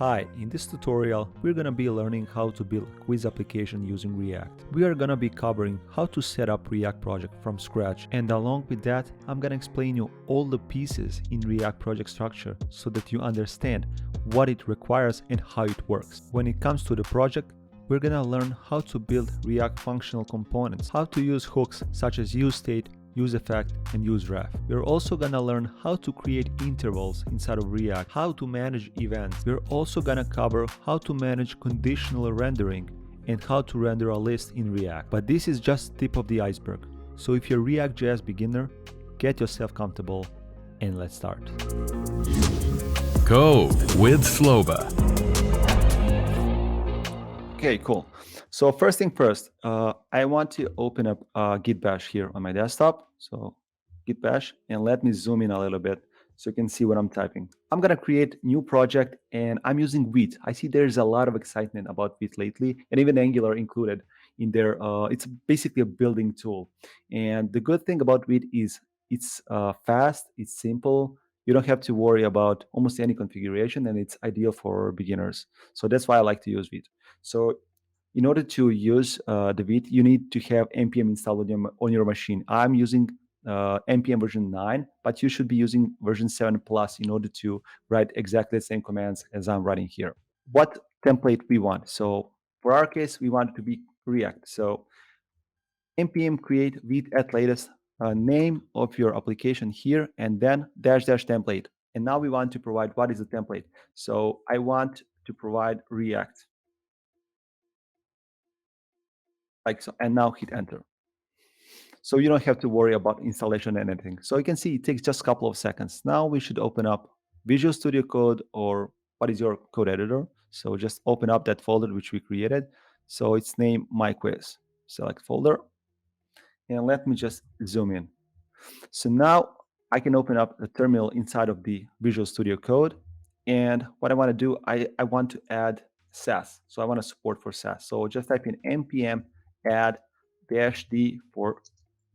Hi, in this tutorial, we're gonna be learning how to build a quiz application using React. We are gonna be covering how to set up React project from scratch, and along with that, I'm gonna explain you all the pieces in React project structure so that you understand what it requires and how it works. When it comes to the project, we're gonna learn how to build React functional components, how to use hooks such as useState, useEffect, and useRef. We're also gonna learn how to create intervals inside of React, how to manage events. We're also gonna cover how to manage conditional rendering and how to render a list in React. But this is just tip of the iceberg. So if you're a React.js beginner, get yourself comfortable and let's start. Code with Sloba. Okay, cool. So first thing first, I want to open up Git Bash here on my desktop. So Git Bash, and let me zoom in a little bit so you can see what I'm typing. I'm gonna create new project and I'm using Vite. I see there's a lot of excitement about Vite lately, and even Angular included in there. It's basically a building tool. And the good thing about Vite is it's fast, it's simple. You don't have to worry about almost any configuration, and it's ideal for beginners. So that's why I like to use Vite. So in order to use the Vite, you need to have npm installed on your machine. I'm using npm version 9, but you should be using version 7 plus in order to write exactly the same commands as I'm writing here. What template we want? So for our case, we want it to be React. So npm create Vite at latest name of your application here, and then dash dash template. And now we want to provide what is the template. So I want to provide React. Like so, and now hit enter. So you don't have to worry about installation and anything. So you can see it takes just a couple of seconds. Now we should open up Visual Studio Code, or what is your code editor. So just open up that folder which we created. So it's named My Quiz. Select folder, and let me just zoom in. So now I can open up the terminal inside of the Visual Studio Code. And what I want to do, I want to add Sass. So I want to support for Sass. So just type in npm add -d for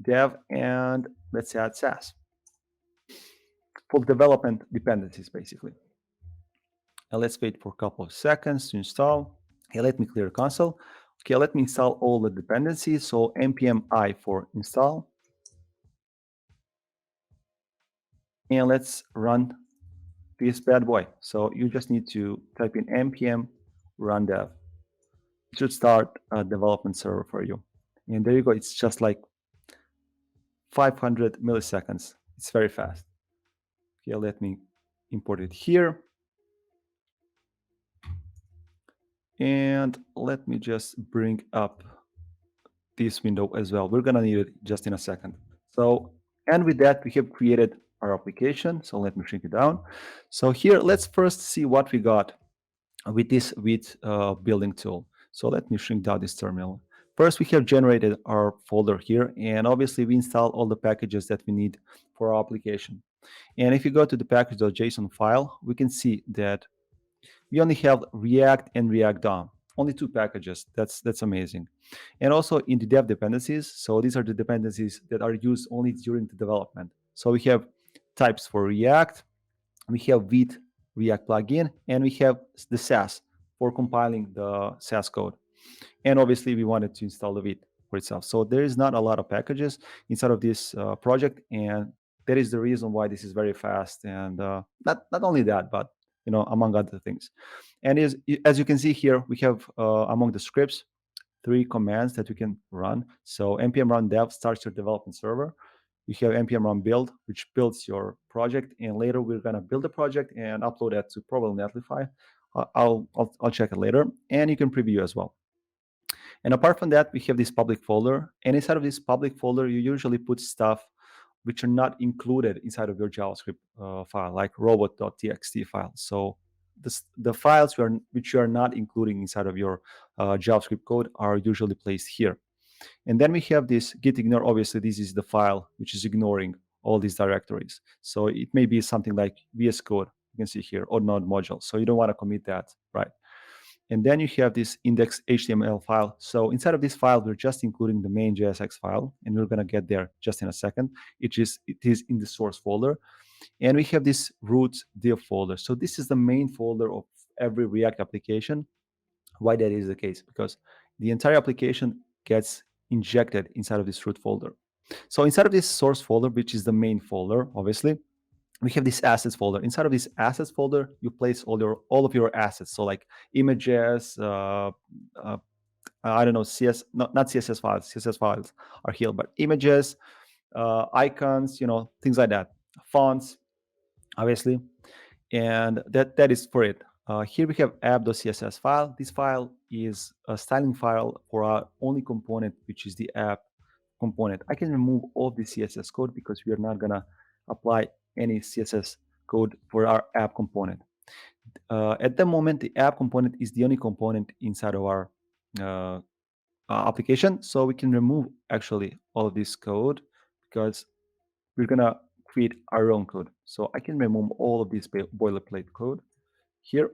dev, and let's add Sass for development dependencies, basically. And let's wait for a couple of seconds to install. Okay, let me clear console. Okay, let me install all the dependencies. So npm I for install. And let's run this bad boy. So you just need to type in npm run dev. It should start a development server for you. And there you go. It's just like 500 milliseconds. It's very fast. Okay, let me import it here. And let me just bring up this window as well. We're gonna need it just in a second. So, and with that, we have created our application. So let me shrink it down. So here, let's first see what we got with this building tool. So let me shrink down this terminal. First, we have generated our folder here, and obviously we install all the packages that we need for our application. And if you go to the package.json file, we can see that we only have React and React DOM, only two packages. That's amazing. And also in the dev dependencies, so these are the dependencies that are used only during the development. So we have types for React, we have Vite React plugin, and we have the Sass for compiling the Sass code. And obviously, we wanted to install the Vite for itself. So there is not a lot of packages inside of this project, and that is the reason why this is very fast. And not only that, but among other things. And as you can see here, we have among the scripts 3 commands that we can run. So npm run dev starts your development server. You have npm run build, which builds your project, and later we're gonna build a project and upload that to probably Netlify. I'll check it later, and you can preview as well. And apart from that, we have this public folder, and inside of this public folder, you usually put stuff which are not included inside of your JavaScript file, like robot.txt file. So the files which you are not including inside of your JavaScript code are usually placed here. And then we have this git ignore. Obviously, this is the file which is ignoring all these directories. So it may be something like VS Code, you can see here, or node module. So you don't want to commit that, right? And then you have this index.html file. So inside of this file, we're just including the main JSX file, and we're going to get there just in a second. It is in the source folder. And we have this root div folder. So this is the main folder of every React application. Why that is the case? Because the entire application gets injected inside of this root folder. So inside of this source folder, which is the main folder, obviously, we have this assets folder. Inside of this assets folder, you place all of your assets. So like images, I don't know, not CSS files. CSS files are here, but images, icons, things like that, fonts, obviously, and that is for it. Here we have app.css file. This file is a styling file for our only component, which is the app component. I can remove all the CSS code because we are not gonna apply any CSS code for our app component. At the moment, the app component is the only component inside of our uh, application, so we can remove actually all of this code because we're gonna create our own code. So I can remove all of this boilerplate code here.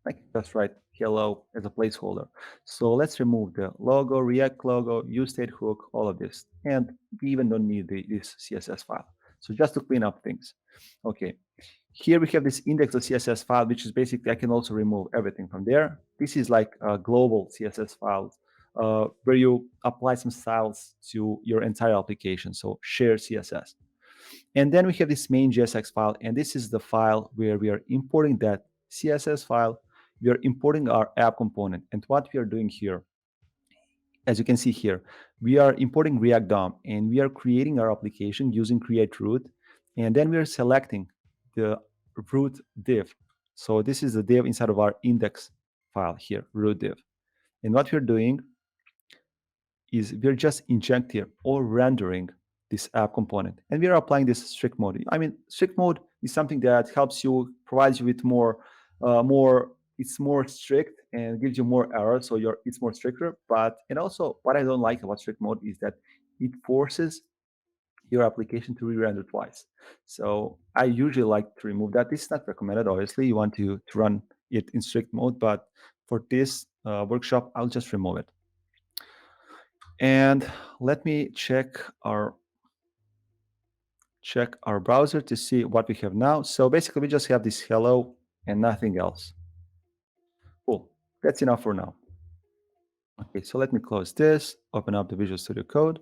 I can just write hello as a placeholder. So let's remove the logo, React logo, use state hook, all of this. And we even don't need this CSS file. So just to clean up things. Okay, here we have this index.css file, which is basically, I can also remove everything from there. This is like a global CSS file where you apply some styles to your entire application. So share CSS. And then we have this main JSX file, and this is the file where we are importing that CSS file. We are importing our app component. And what we are doing here, as you can see here, we are importing React DOM, and we are creating our application using create root. And then we are selecting the root div. So this is the div inside of our index file here, root div. And what we're doing is we're just injecting or rendering this app component, and we are applying this strict mode. I mean, strict mode is something that helps you, provides you with more. It's more strict and gives you more errors, so it's more stricter. But and also, what I don't like about strict mode is that it forces your application to re-render twice. So I usually like to remove that. This is not recommended. Obviously, you want to run it in strict mode, but for this workshop, I'll just remove it. And let me check our browser to see what we have now. So basically, we just have this hello and nothing else. Cool. That's enough for now. Okay, so let me close this, open up the Visual Studio Code,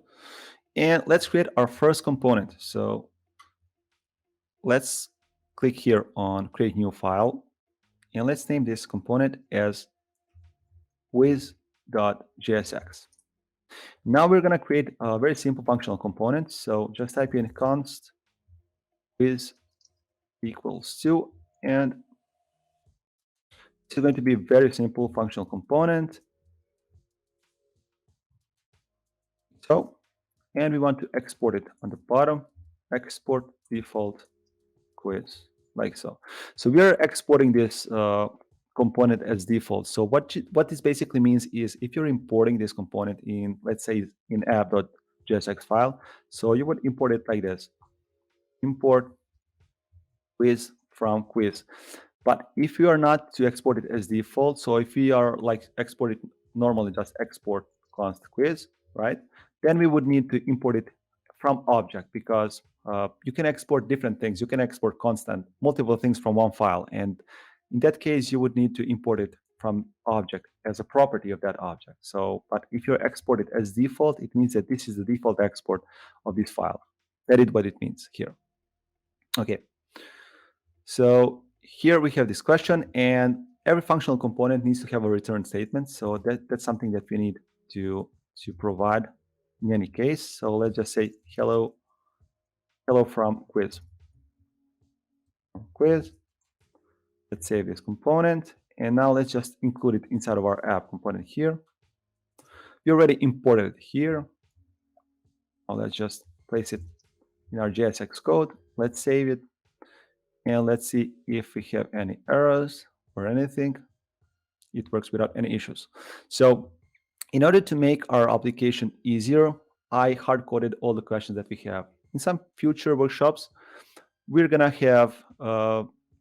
and let's create our first component. So let's click here on Create New File, and let's name this component as quiz.jsx. Now we're going to create a very simple functional component. So just type in const quiz equals to, and it's going to be a very simple functional component. So, and we want to export it on the bottom, export default quiz, like so. So we are exporting this component as default. So what this basically means is if you're importing this component in, let's say, in app.jsx file, so you would import it like this, import quiz from quiz. But if you are not to export it as default, so if we are like export it normally, just export const quiz, right? Then we would need to import it from object, because you can export different things. You can export multiple things from one file. And in that case, you would need to import it from object as a property of that object. So, but if you export it as default, it means that this is the default export of this file. That is what it means here. Okay. So here we have this question, and every functional component needs to have a return statement. So that's something that we need to provide in any case. So let's just say hello from quiz. Let's save this component, and now let's just include it inside of our app component here. We already imported it here. Now let's just place it in our JSX code. Let's save it, and let's see if we have any errors or anything. It works without any issues. So in order to make our application easier, I hard-coded all the questions that we have. In some future workshops, we're going to have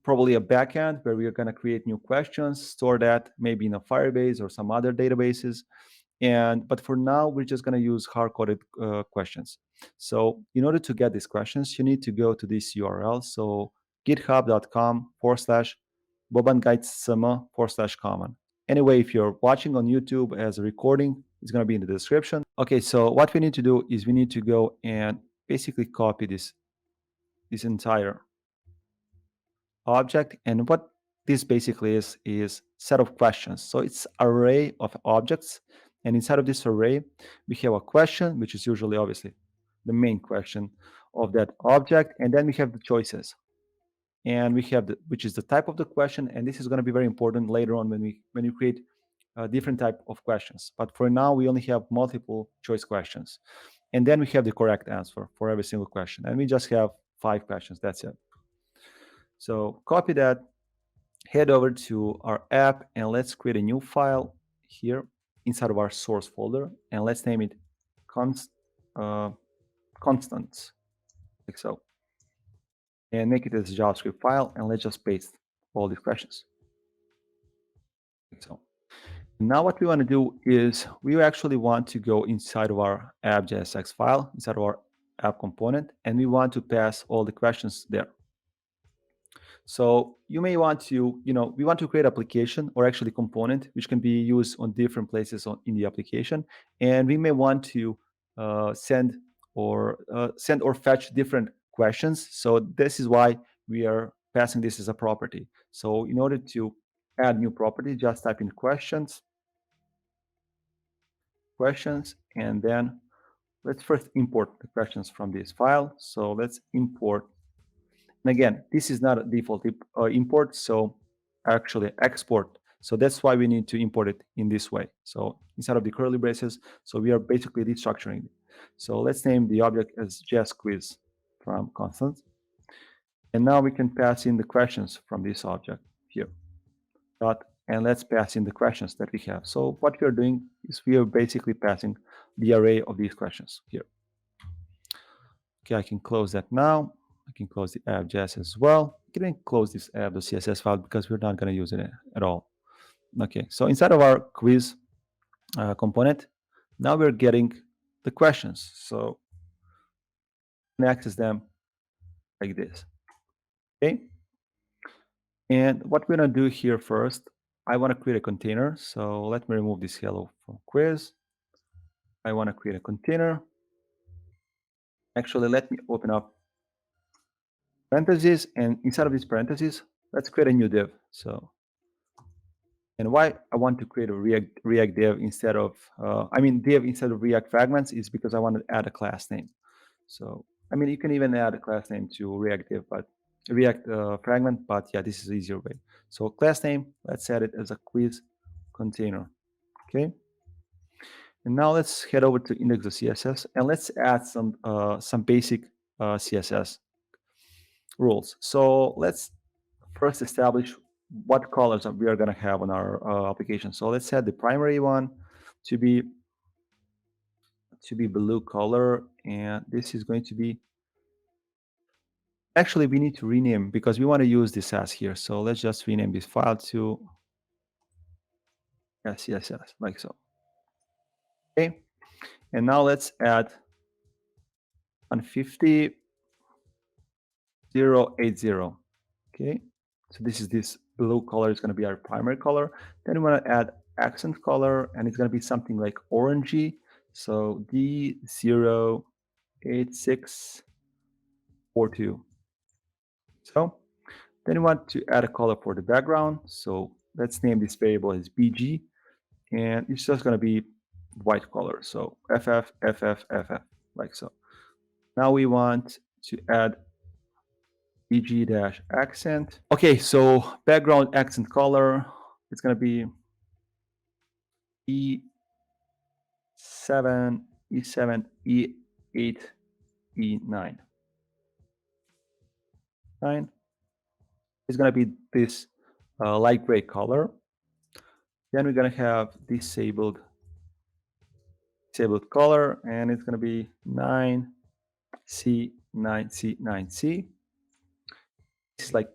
probably a backend where we're going to create new questions, store that maybe in a Firebase or some other databases. But for now, we're just going to use hard-coded questions. So in order to get these questions, you need to go to this URL. So github.com/ bobanguidesummer /common. Anyway, if you're watching on YouTube as a recording, it's going to be in the description. Okay, so what we need to do is we need to go and basically copy this entire object. And what this basically is set of questions. So it's array of objects. And inside of this array, we have a question, which is usually obviously the main question of that object. And then we have the choices. And we have which is the type of the question. And this is going to be very important later on when you create a different type of questions. But for now, we only have multiple choice questions. And then we have the correct answer for every single question. And we just have 5 questions. That's it. So copy that, head over to our app, and let's create a new file here inside of our source folder. And let's name it constants, like so. And make it as a JavaScript file, and let's just paste all these questions. Like so. Now what we want to do is we actually want to go inside of our app.jsx file, inside of our app component, and we want to pass all the questions there. So you may want to, we want to create application or actually component, which can be used on different places in the application. And we may want to send or fetch different questions. So this is why we are passing this as a property. So in order to add new property, just type in questions, and then let's first import the questions from this file. So let's import. And again, this is not a default import, so actually export. So that's why we need to import it in this way. So inside of the curly braces, so we are basically destructuring it. So let's name the object as JSQuiz from constant. And now we can pass in the questions from this object here. And let's pass in the questions that we have. So what we are doing is we are basically passing the array of these questions here. Okay, I can close that now. I can close the app.js as well. I can close this app.css file because we're not going to use it at all. Okay, so inside of our quiz component, now we're getting the questions. So we can access them like this. Okay, and what we're going to do here first, I want to create a container. So let me remove this hello from quiz. I want to create a container. Actually, let me open up parentheses, and inside of these parentheses, let's create a new div. So, and why I want to create a React div instead of, div instead of React fragments is because I want to add a class name. So, you can even add a class name to React div, but React fragment, but yeah, this is the easier way. So class name, let's add it as a quiz container, okay? And now let's head over to index.css and let's add some basic CSS rules. So let's first establish what colors we are going to have on our application. So let's set the primary one to be blue color, and this is going to be, actually we need to rename because we want to use this as here. So let's just rename this file to CSS, like so. Okay, and now let's add 150 080. Okay, so this blue color is going to be our primary color. Then we want to add accent color, and it's going to be something like orangey. So D08642. So then we want to add a color for the background. So let's name this variable as BG, and it's just going to be white color. So FF, like so. Now we want to add BG-accent. Okay, so background accent color, it's going to be E7, E7, E8, E9. 9 is going to be this light gray color. Then we're going to have disabled color, and it's going to be 9C, 9C, 9C. It's like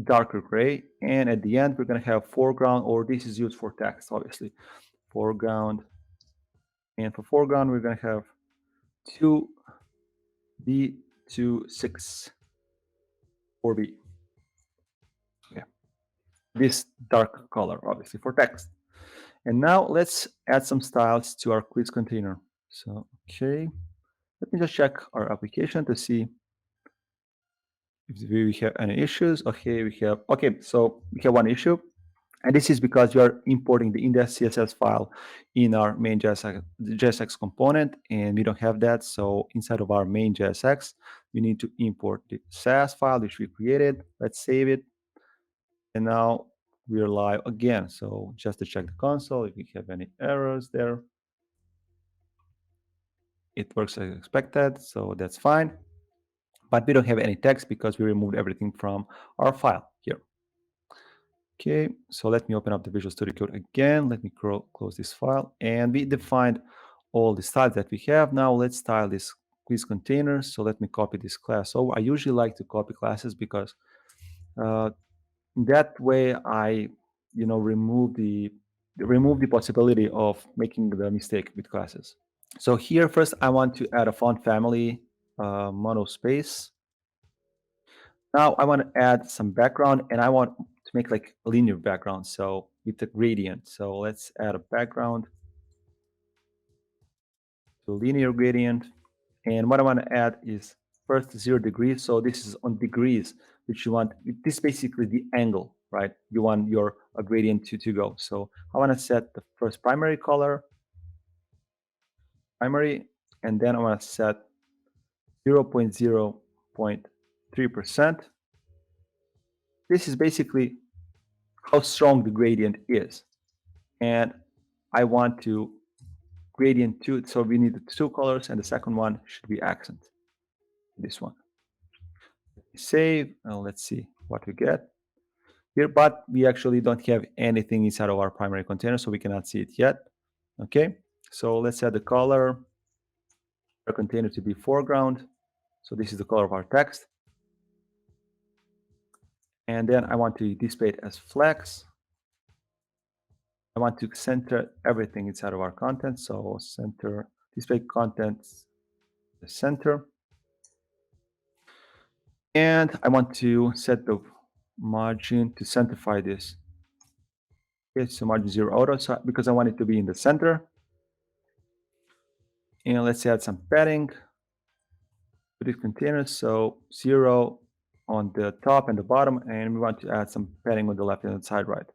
darker gray. And at the end, we're going to have foreground, or this is used for text, obviously. Foreground. And for foreground, we're going to have 2B26 4B. Yeah. this dark color, obviously for text. And now let's add some styles to our quiz container. So, okay, let me just check our application to see if we have any issues. Okay, so we have one issue. And this is because we are importing the index.css file in our main JSX component, and we don't have that. So inside of our main JSX, we need to import the SAS file, which we created. Let's save it. And now we're live again. So just to check the console, if we have any errors there, it works as expected. So that's fine. But we don't have any text because we removed everything from our file here. Okay, so let me open up the Visual Studio Code again. Let me close this file. And we defined all the styles that we have. Now let's style this quiz container. So let me copy this class. So I usually like to copy classes because that way I, remove the possibility of making the mistake with classes. So here first I want to add a font family monospace. Now I want to add some background, and I want to make like a linear background, so with the gradient. So let's add a background to linear gradient. And what I want to add is first 0 degrees. So this is on degrees, which you want. This is basically the angle, right? You want your gradient to go. So I want to set the first primary color, primary, and then I want to set 0.0.3%. This is basically how strong the gradient is. And I want to gradient 2, so we need the 2 colors, and the second one should be accent, this one. Save, and let's see what we get here, but we actually don't have anything inside of our primary container, so we cannot see it yet. Okay, so let's set the color our container to be foreground. So this is the color of our text. And then I want to display it as flex. I want to center everything inside of our content. So center, display contents, the center. And I want to set the margin to centerify this. Okay, so margin 0 auto, so because I want it to be in the center. And let's add some padding to this container. So 0 on the top and the bottom, and we want to add some padding on the left hand side, right?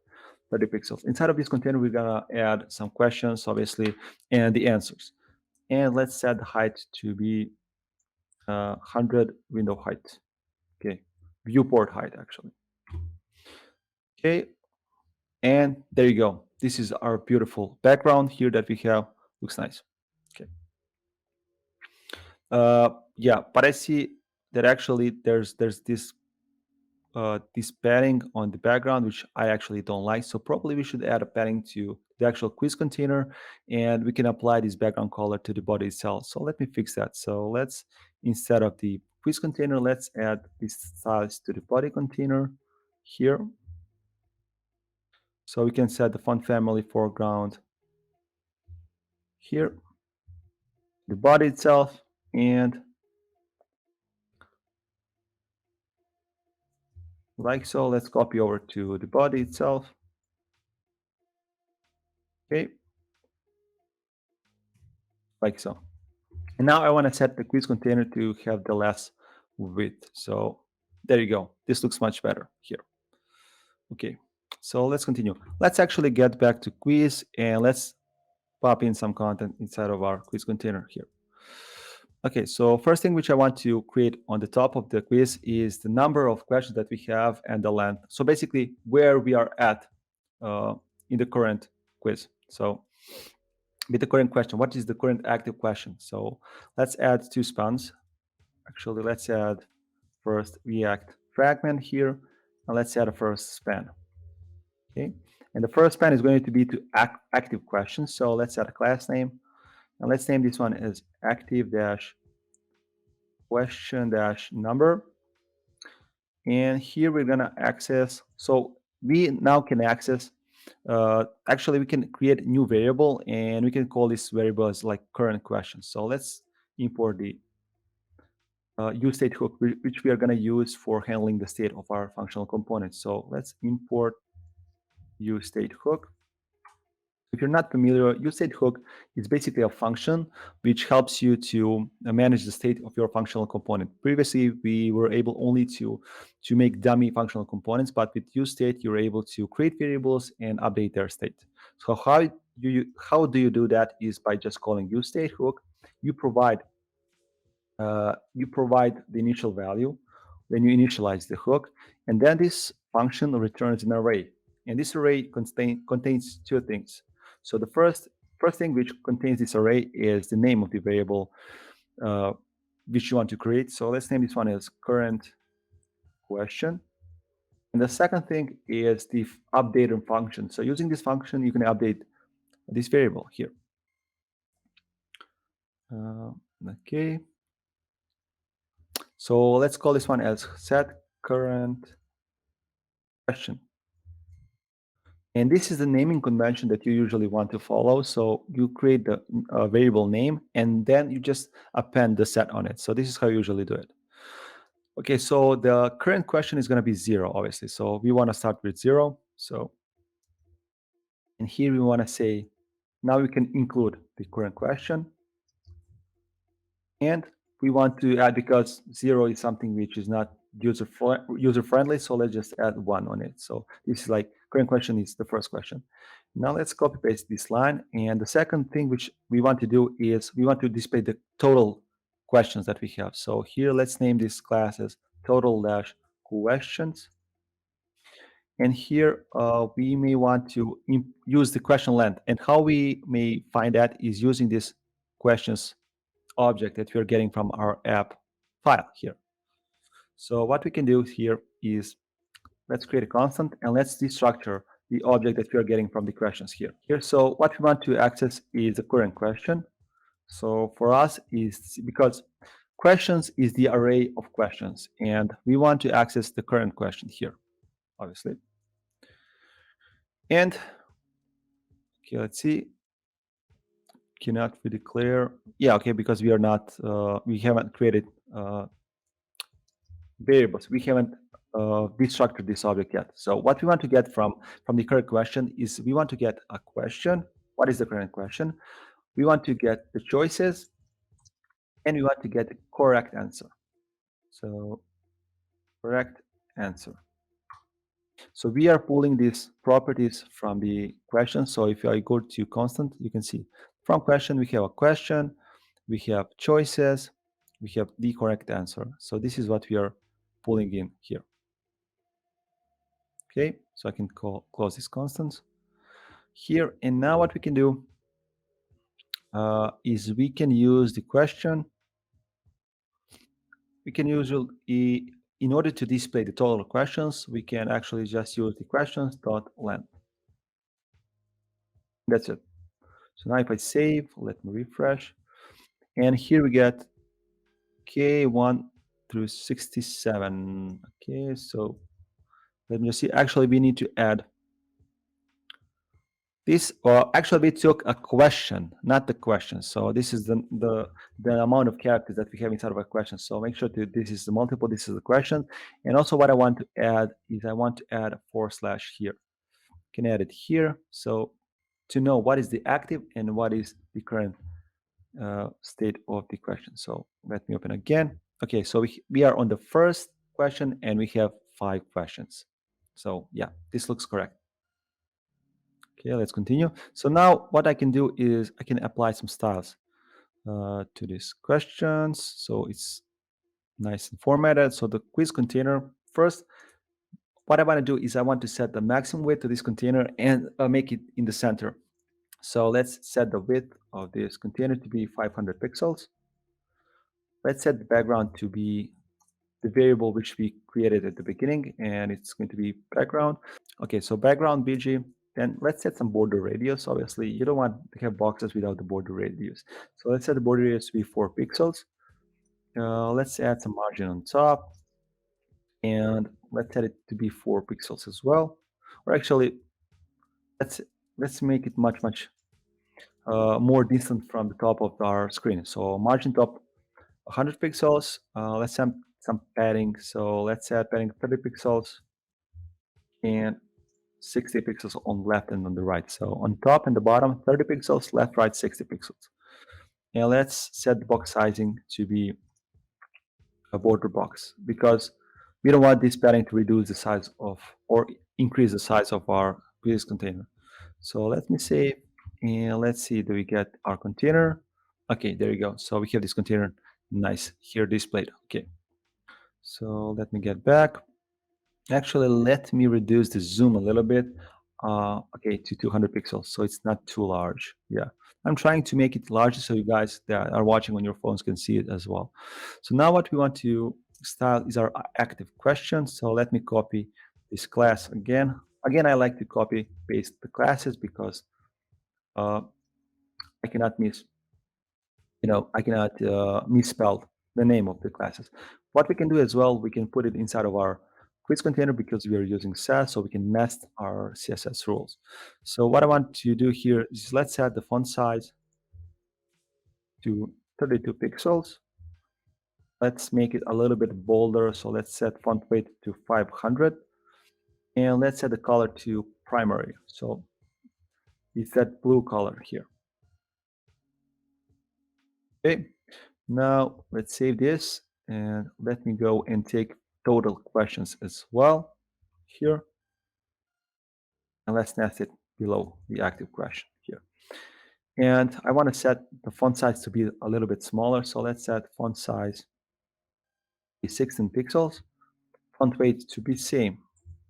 30 pixels. Inside of this container, we're gonna add some questions, obviously, and the answers. And let's set the height to be 100 window height. Okay, viewport height actually. Okay, and there you go. This is our beautiful background here that we have. Looks nice. Okay. Yeah, but I see that actually there's this padding on the background, which I actually don't like. So probably we should add a padding to the actual quiz container, and we can apply this background color to the body itself. So let me fix that. So let's, instead of the quiz container, let's add these styles to the body container here. So we can set the font family foreground here, the body itself, and like so. Let's copy over to the body itself. Okay, like so. And now I want to set the quiz container to have the less width. So there you go. This looks much better here. Okay, so let's continue. Let's actually get back to quiz, and let's pop in some content inside of our quiz container here. Okay, so first thing which I want to create on the top of the quiz is the number of questions that we have and the length. So basically where we are at in the current quiz. So with the current question, what is the current active question? So let's add 2 spans. Actually, let's add first React fragment here, and let's add a first span. Okay, and the first span is going to be to active questions. So let's add a class name, and let's name this one as active dash question dash number. And here we're gonna access. So we now can access. Actually, we can create a new variable, and we can call this variable as like current question. So let's import the use state hook, which we are going to use for handling the state of our functional components. So let's import useState hook. If you're not familiar, useState hook is basically a function which helps you to manage the state of your functional component. Previously, we were able only to make dummy functional components, but with useState, you're able to create variables and update their state. So how do you do that is by just calling useState hook. You provide the initial value when you initialize the hook, and then this function returns an array. And this array contains two things. So the first thing which contains this array is the name of the variable which you want to create. So let's name this one as current question. And the second thing is the updater function. So using this function, you can update this variable here. Okay. So let's call this one as set current question. And this is the naming convention that you usually want to follow. So you create the variable name, and then you just append the set on it. So this is how you usually do it. Okay, so the current question is going to be 0, obviously. So we want to start with 0. So, and here we want to say, now we can include the current question. And we want to add, because 0 is something which is not user friendly, so let's just add 1 on it. So this is like current question is the first question. Now let's copy paste this line, and the second thing which we want to do is we want to display the total questions that we have. So here let's name this class as total-questions, and here we may want to use the question length, and how we may find that is using this questions object that we're getting from our app file here. So what we can do here is let's create a constant, and let's destructure the object that we are getting from the questions here. So what we want to access is the current question. So for us is because questions is the array of questions, and we want to access the current question here, obviously. And okay, let's see. Cannot we declare? Yeah, okay, because we are not, we haven't created variables. We haven't destructured this object yet. So what we want to get from the current question is we want to get a question. What is the current question? We want to get the choices, and we want to get the correct answer. So correct answer. So we are pulling these properties from the question. So if I go to constant, you can see from question, we have a question, we have choices, we have the correct answer. So this is what we are pulling in here. Okay, so I can close these constants here. And now what we can do is we can use the question. We can use in order to display the total questions, we can actually just use the questions dot length. That's it. So now if I save, let me refresh, and here we get K1 through 67. Okay, so let me just see. Actually, we need to add this, or actually we took a question, not the question. So this is the amount of characters that we have inside of a question. So make sure that this is the multiple, this is the question. And also what I want to add is I want to add a / here. Can add it here. So to know what is the active and what is the current state of the question. So let me open again. Okay, so we are on the first question, and we have 5 questions. So yeah, this looks correct. Okay, let's continue. So now what I can do is I can apply some styles to these questions. So it's nice and formatted. So the quiz container, first, what I want to do is I want to set the maximum width to this container and make it in the center. So let's set the width of this container to be 500 pixels. Let's set the background to be the variable which we created at the beginning, and it's going to be background. Okay, so background BG. Then let's set some border radius. Obviously, you don't want to have boxes without the border radius. So let's set the border radius to be 4 pixels. Let's add some margin on top, and let's set it to be 4 pixels as well. Or actually, let's make it much more distant from the top of our screen. So margin top 100 pixels. Let's add some padding. So let's add padding 30 pixels, and 60 pixels on left and on the right. So on top and the bottom, 30 pixels, left, right, 60 pixels. And let's set the box sizing to be a border box because we don't want this padding to reduce the size of or increase the size of our quiz container. So let me save and let's see, do we get our container? Okay, there you go. So we have this container nice here displayed. Okay, so let me get back. Actually, let me reduce the zoom a little bit. Okay, to 200 pixels, so it's not too large. Yeah, I'm trying to make it larger so you guys that are watching on your phones can see it as well. So now what we want to style is our active question. So let me copy this class again. Again, I like to copy paste the classes because uh, I cannot I cannot misspell the name of the classes. What we can do as well, we can put it inside of our quiz container because we are using SAS, so we can nest our CSS rules. So what I want to do here is let's set the font size to 32 pixels. Let's make it a little bit bolder. So let's set font weight to 500. And let's set the color to primary. So it's that blue color here. Okay. Now let's save this and let me go and take total questions as well here. And let's nest it below the active question here. And I want to set the font size to be a little bit smaller. So let's set font size to 16 pixels, font weight to be same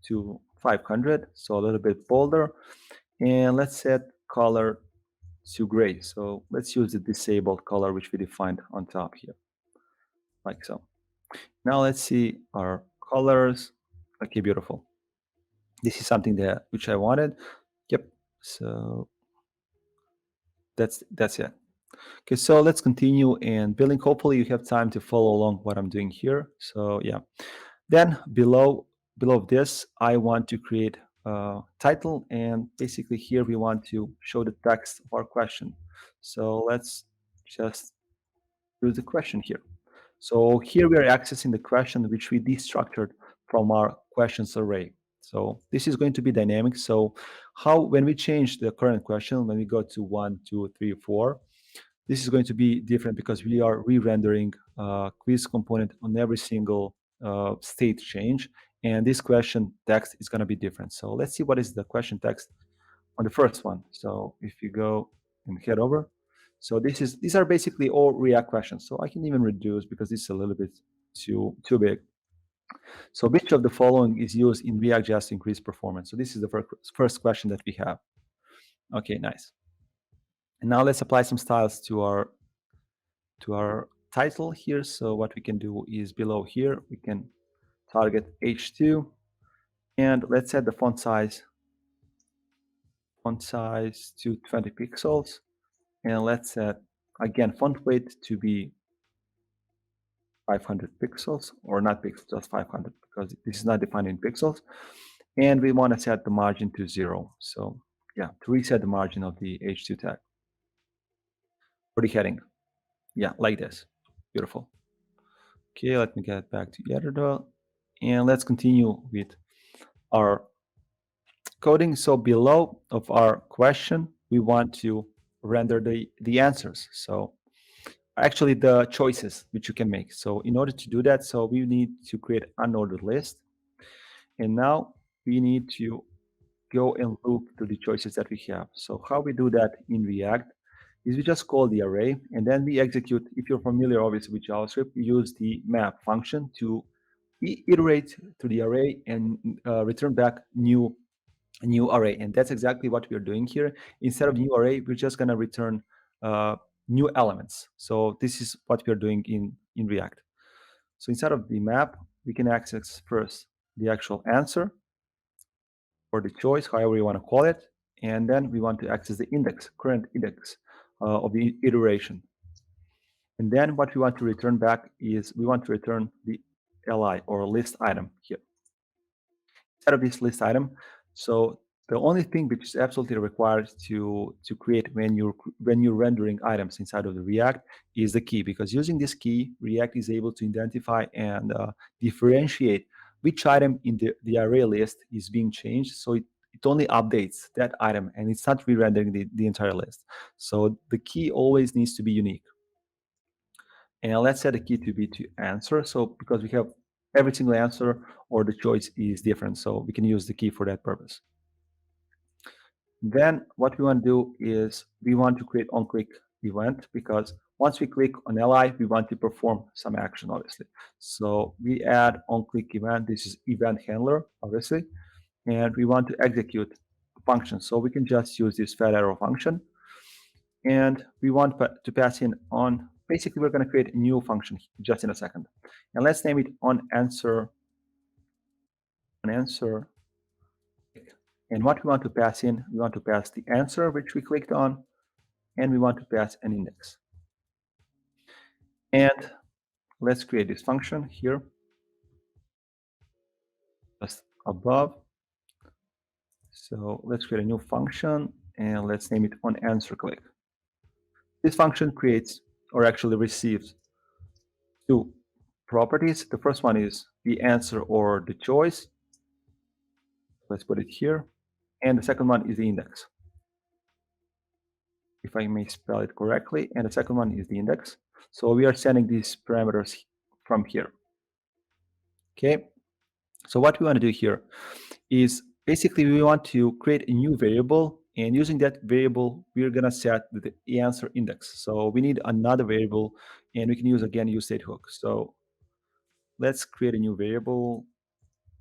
to 500, so a little bit bolder. And let's set color to gray. So let's use the disabled color, which we defined on top here, like so. Now let's see our colors. Okay, beautiful. This is something that which I wanted. Yep. So that's it. Okay, so let's continue and building. Hopefully you have time to follow along what I'm doing here. So yeah. Then below this, I want to create a title, and basically here we want to show the text of our question. So let's just use the question here. So here we are accessing the question which we destructured from our questions array. So this is going to be dynamic. So how when we change the current question, when we go to 1, 2, 3, 4, this is going to be different because we are re-rendering quiz component on every single state change. And this question text is going to be different. So let's see what is the question text on the first one. So if you go and head over, so these are basically all React questions. So I can even reduce because this is a little bit too big. So which of the following is used in React.js to increase performance? So this is the first question that we have. Okay, nice. And now let's apply some styles to our title here. So what we can do is below here, we can target H2 and let's set the font size to 20 pixels. And let's set, again, font weight to be 500 pixels, or not pixels, just 500, because this is not defined in pixels. And we want to set the margin to 0. So yeah, to reset the margin of the H2 tag. For the heading, yeah, like this. Beautiful. Okay, let me get back to the editor. And let's continue with our coding. So below of our question, we want to render the answers. So actually the choices which you can make. So in order to do that, so we need to create unordered list. And now we need to go and loop through the choices that we have. So how we do that in React is we just call the array and then we execute, if you're familiar obviously with JavaScript, we use the map function to iterate through the array and return back new array. And that's exactly what we're doing here. Instead of new array, we're just going to return new elements. So this is what we're doing in React. So inside of the map, we can access first the actual answer or the choice, however you want to call it. And then we want to access the index, current index of the iteration. And then what we want to return back is we want to return the li or list item here. Instead of this list item, so the only thing which is absolutely required to create when you're rendering items inside of the React is the key, because using this key, React is able to identify and differentiate which item in the array list is being changed. So it only updates that item and it's not re-rendering the entire list. So the key always needs to be unique. And let's set the key to be to answer. So because we have every single answer or the choice is different, so we can use the key for that purpose. Then what we want to do is we want to create on-click event, because once we click on li, we want to perform some action, obviously. So we add on-click event. This is event handler, obviously, and we want to execute a function. So we can just use this fat arrow function, and we want to pass in on. Basically, we're going to create a new function just in a second, and let's name it on answer. And what we want to pass in, we want to pass the answer which we clicked on, and we want to pass an index. And let's create this function here, just above. So let's create a new function, and let's name it on answer click. This function creates, or actually receives, two properties. The first one is the answer or the choice. Let's put it here. And the second one is the index, if I may spell it correctly. And the second one is the index. So we are sending these parameters from here. Okay. So what we want to do here is basically we want to create a new variable, and using that variable, we're going to set the answer index. So we need another variable, and we can use again useState hook. So let's create a new variable,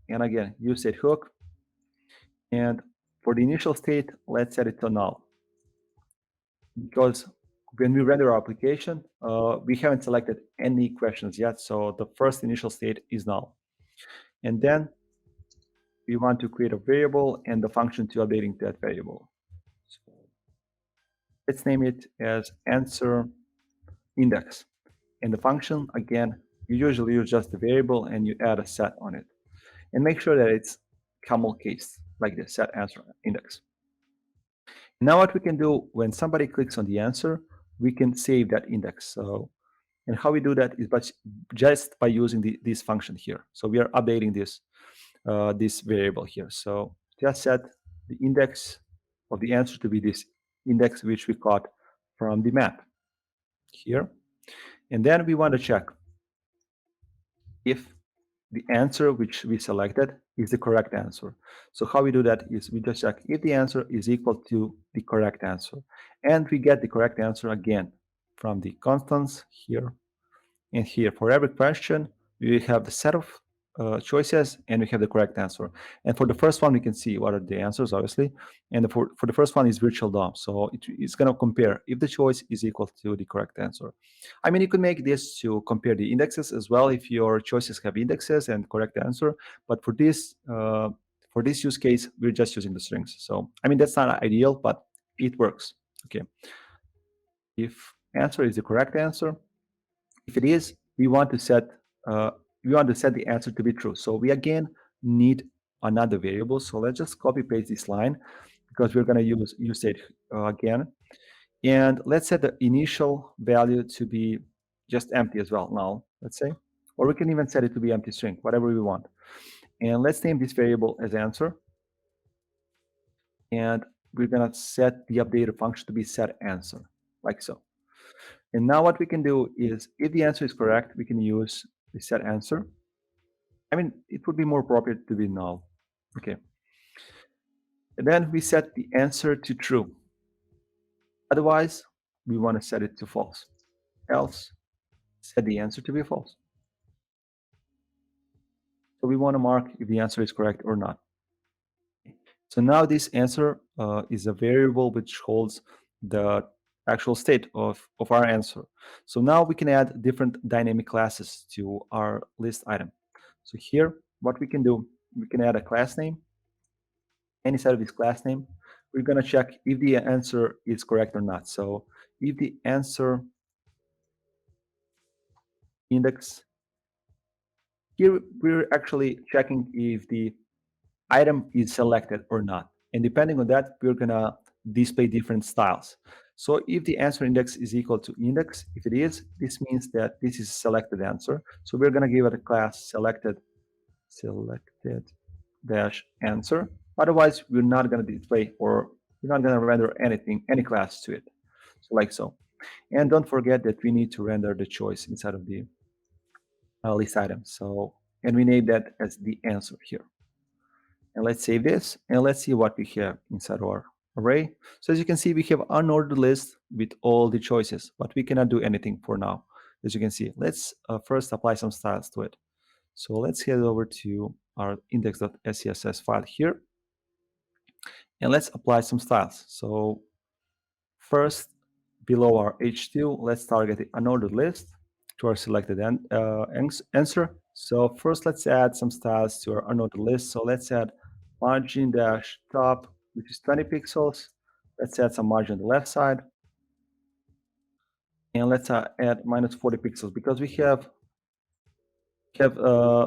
and again useState hook. And for the initial state, let's set it to null, because when we render our application, we haven't selected any questions yet. So the first initial state is null. And then we want to create a variable and the function to updating that variable. So let's name it as answer index. And the function, again, you usually use just the variable and you add a set on it. And make sure that it's camel case, like the set answer index. Now what we can do when somebody clicks on the answer, we can save that index. So, and how we do that is just by using this function here. So we are updating this variable here. So just set the index of the answer to be this index which we got from the map here. And then we want to check if the answer which we selected is the correct answer. So how we do that is we just check if the answer is equal to the correct answer. And we get the correct answer again from the constants here and here. For every question, we have the set of choices and we have the correct answer. And for the first one, we can see what are the answers, obviously. And for the first one is virtual DOM. So it's going to compare if the choice is equal to the correct answer. I mean, you could make this to compare the indexes as well if your choices have indexes and correct answer. But for this use case, we're just using the strings. So, I mean, that's not ideal, but it works. Okay. If answer is the correct answer, if it is, we want to set the answer to be true. So we again need another variable. So let's just copy paste this line because we're going to use useState again. And let's set the initial value to be just empty as well, null, let's say. Or we can even set it to be empty string, whatever we want. And let's name this variable as answer. And we're going to set the updater function to be set answer, like so. And now what we can do is, if the answer is correct, we can use the set answer. I mean, it would be more appropriate to be null. Okay. And then we set the answer to true. Otherwise, we want to set it to false. Else, set the answer to be false. So we want to mark if the answer is correct or not. So now this answer is a variable which holds the actual state of our answer. So now we can add different dynamic classes to our list item. So here, what we can do, we can add a class name. Inside of this class name, we're going to check if the answer is correct or not. So if the answer index, here we're actually checking if the item is selected or not. And depending on that, we're going to display different styles. So if the answer index is equal to index, if it is, this means that this is a selected answer. So we're going to give it a class selected dash answer, Otherwise, we're not going to display or we're not going to render anything, any class to it. So like so. And don't forget that we need to render the choice inside of the list item. So, and we name that as the answer here. And let's save this and let's see what we have inside our array. So as you can see, we have unordered list with all the choices, but we cannot do anything for now. As you can see, let's first apply some styles to it. So let's head over to our index.scss file here and let's apply some styles. So first, below our h2, let's target the unordered list to our selected answer. So first, let's add some styles to our unordered list. So let's add margin dash top, which is 20 pixels. Let's add some margin on the left side. And let's add minus 40 pixels because we have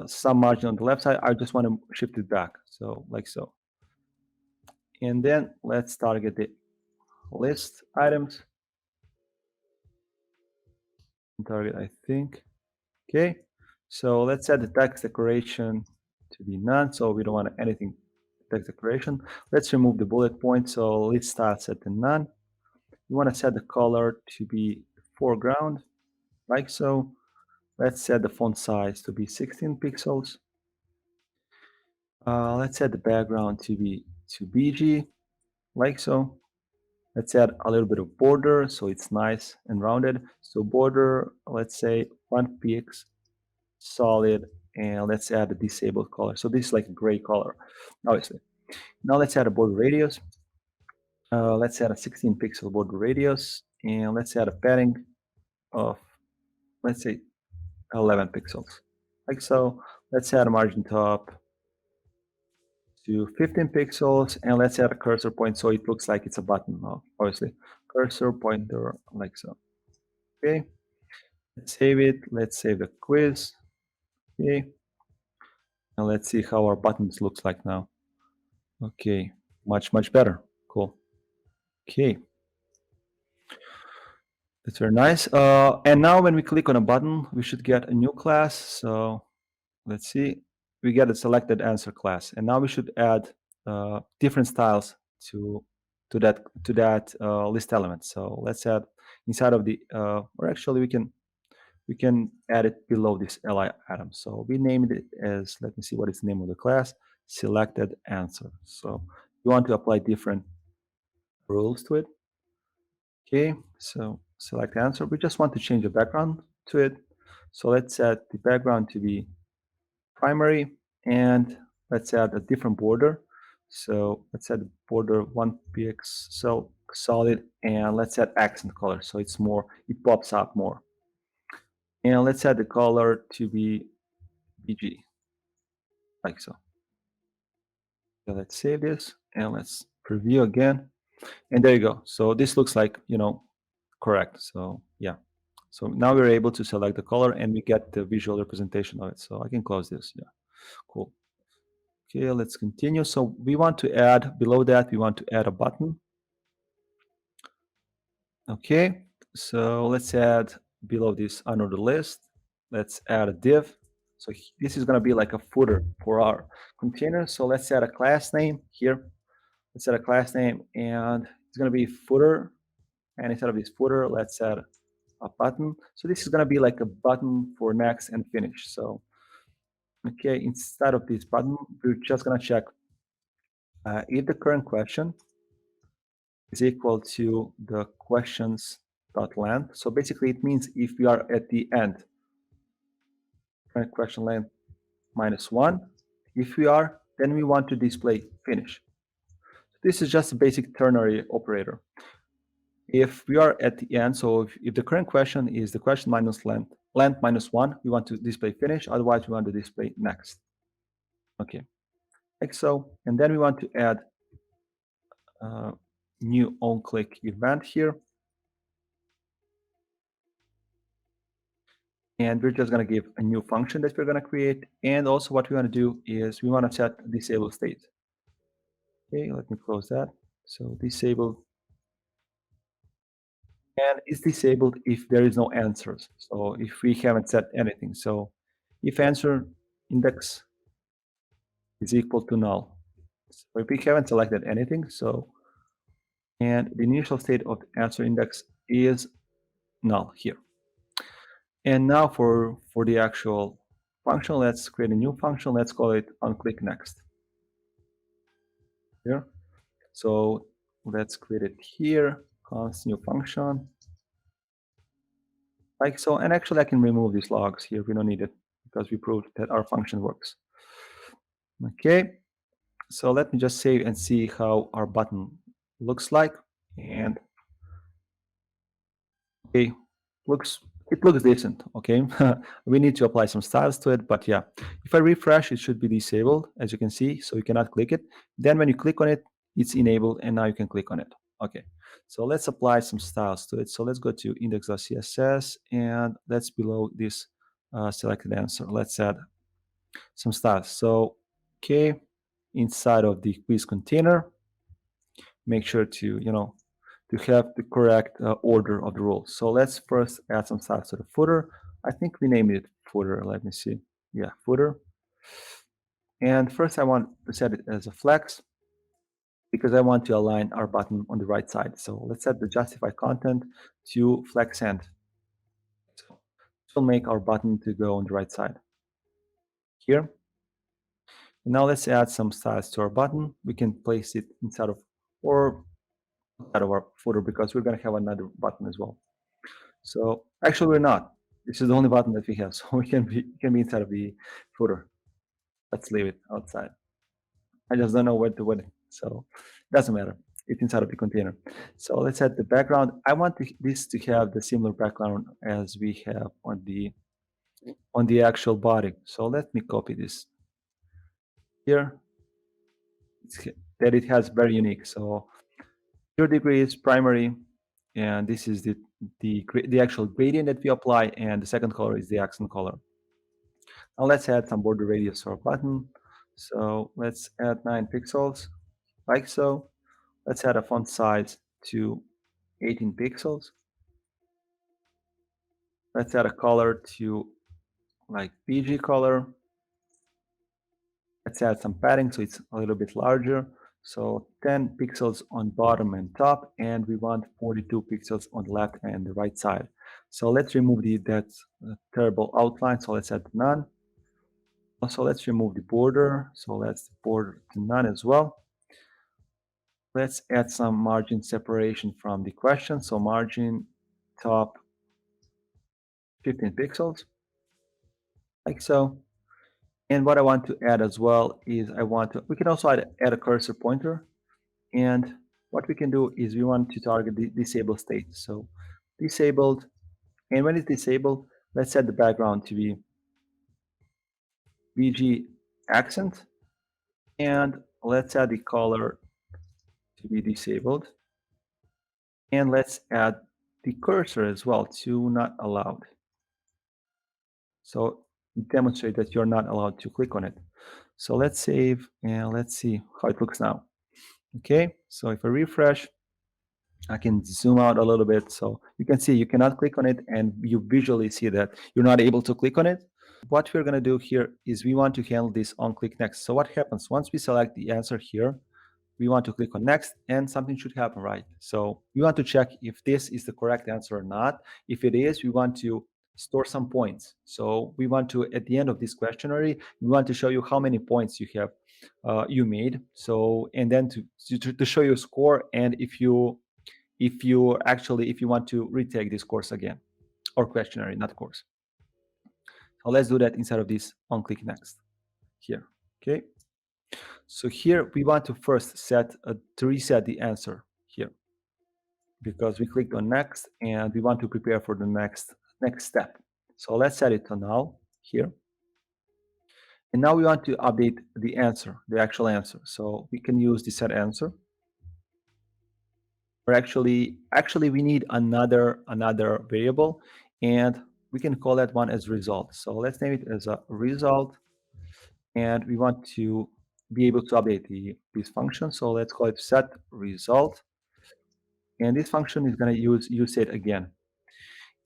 some margin on the left side. I just want to shift it back. So like so. And then let's target the list items. Target, I think. Okay. So let's set the text decoration to be none. So we don't want anything text decoration. Let's remove the bullet point. So let's start set to none. You want to set the color to be foreground, like so. Let's set the font size to be 16 pixels. Let's set the background to be to BG, like so. Let's add a little bit of border so it's nice and rounded. So border, let's say 1 px solid, and let's add a disabled color. So this is like a gray color, obviously. Now let's add a border radius. Let's add a 16 pixel border radius, and let's add a padding of, let's say, 11 pixels, like so. Let's add a margin top to 15 pixels, and let's add a cursor point so it looks like it's a button now, obviously. Cursor pointer, like so. Okay, let's save it. Let's save the quiz. Okay, and let's see how our buttons looks like now. Okay, much better. Cool. Okay, that's very nice. And now when we click on a button, we should get a new class. So let's see, we get a selected answer class, and now we should add different styles to that list element. So let's add inside of the or actually we can add it below this li item. So we named it as, let me see what is the name of the class, selected answer. So you want to apply different rules to it. Okay, so select answer. We just want to change the background to it. So let's set the background to be primary, and let's add a different border. So let's add border 1 pixel solid, and let's add accent color so it's more, it pops up more. And let's add the color to be BG, like so. So let's save this and let's preview again. And there you go. So this looks like, correct. So yeah. So now we're able to select the color and we get the visual representation of it. So I can close this. Yeah, cool. Okay, let's continue. So we want to add, below that, we want to add a button. Okay, so let's add below this under the list, let's add a div. So this is going to be like a footer for our container. So let's add a class name here. Let's add a class name, and it's going to be footer. And instead of this footer, let's add a button. So this is going to be like a button for next and finish. So, okay, instead of this button, we're just going to check if the current question is equal to the questions.length. So basically it means if we are at the end, current question length -1. If we are, then we want to display finish. This is just a basic ternary operator. If we are at the end, so if the current question is the question minus length -1, we want to display finish, otherwise we want to display next. Okay, like so. And then we want to add a new on-click event here. And we're just going to give a new function that we're going to create. And also what we want to do is we want to set disable state. Okay, let me close that. So disable, and it's disabled if there is no answers. So if we haven't set anything. So if answer index is equal to null, So if we haven't selected anything, and the initial state of the answer index is null here. And now for the actual function, let's create a new function. Let's call it onClickNext. Here. So let's create it here, const new function, like so. And actually I can remove these logs here. We don't need it because we proved that our function works. Okay, so let me just save and see how our button looks like. And okay, it looks decent. Okay, we need to apply some styles to it, but yeah, if I refresh, it should be disabled, as you can see, so you cannot click it. Then when you click on it, it's enabled, and now you can click on it. Okay, so let's apply some styles to it. So let's go to index.css, and let's below this selected answer, let's add some styles. So okay, inside of the quiz container, make sure to to have the correct order of the rules. So let's first add some styles to the footer. I think we named it footer. Let me see. Yeah, footer. And first I want to set it as a flex because I want to align our button on the right side. So let's set the justify content to flex end. So this will make our button to go on the right side here. And now let's add some styles to our button. We can place it inside of or outside of our footer because we're going to have another button as well. So actually we're not. This is the only button that we have, so we can be inside of the footer. Let's leave it outside. I just don't know where to put it, so it doesn't matter. It's inside of the container. So let's add the background. I want this to have the similar background as we have on the actual body. So let me copy this here. That it has very unique. So 0 degree is primary, and this is the actual gradient that we apply, and the second color is the accent color. Now let's add some border radius to our button. So let's add 9 pixels, like so. Let's add a font size to 18 pixels. Let's add a color to like PG color. Let's add some padding so it's a little bit larger. So 10 pixels on bottom and top, and we want 42 pixels on the left and the right side. So let's remove that terrible outline. So let's add none. Also, let's remove the border. So let's border to none as well. Let's add some margin separation from the question. So margin top 15 pixels, like so. And what I want to add as well is we can also add a cursor pointer. And what we can do is we want to target the disable state. So disabled, and when it's disabled, let's set the background to be BG accent, and let's add the color to be disabled. And let's add the cursor as well to not allowed. So demonstrate that you're not allowed to click on it. So let's save and let's see how it looks now. Okay, so if I refresh, I can zoom out a little bit. So you can see you cannot click on it, and you visually see that you're not able to click on it. What we're going to do here is we want to handle this on click next. So what happens once we select the answer here, we want to click on next, and something should happen, right? So we want to check if this is the correct answer or not. If it is, we want to store some points. So we want to, at the end of this questionnaire, we want to show you how many points you have you made. So, and then to show you a score, and if you want to retake this course again, or questionnaire, not course. So let's do that inside of this on click next here. Okay. So here we want to first to reset the answer here, because we clicked on next and we want to prepare for the next step. So let's set it to null here. And now we want to update the answer, the actual answer. So we can use the set answer. Or actually we need another variable, and we can call that one as result. So let's name it as a result, and we want to be able to update this function. So let's call it set result, and this function is going to use it again.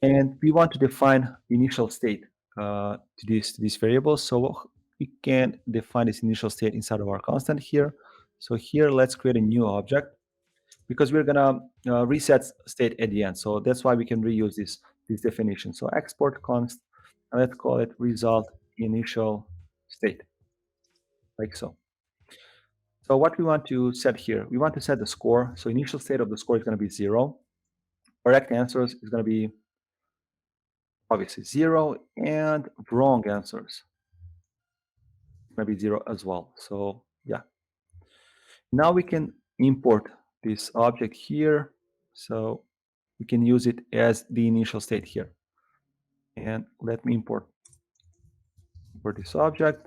And we want to define initial state to this variable. So we can define this initial state inside of our constant here. So here, let's create a new object because we're gonna reset state at the end. So that's why we can reuse this definition. So export const, and let's call it result initial state, like so. So what we want to set here, we want to set the score. So initial state of the score is going to be 0. Correct answers is going to be obviously 0, and wrong answers is going to be 0 as well. So yeah. Now we can import this object here. So we can use it as the initial state here. And let me import this object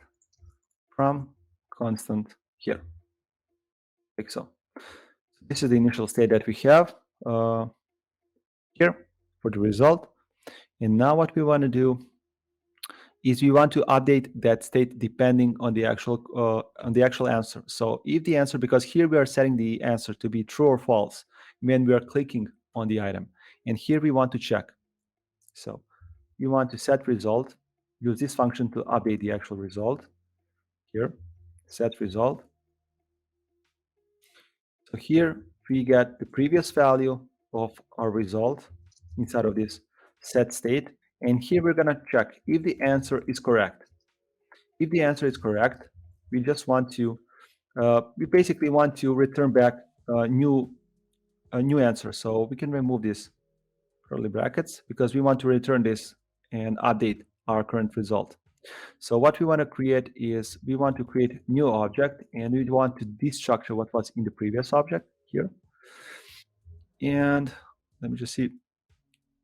from constant here, like so. This is the initial state that we have here for the result. And now what we want to do is we want to update that state depending on the actual answer. So if the answer, because here we are setting the answer to be true or false when we are clicking on the item, and here we want to check. So you want to set result, use this function to update the actual result. Here, set result. So here we get the previous value of our result inside of this set state, and here we're gonna check if the answer is correct. If the answer is correct, we just want to, we basically want to return back a new answer. So we can remove this curly brackets because we want to return this and update our current result. So what we want to create is we want to create new object, and we want to destructure what was in the previous object here. And let me just see.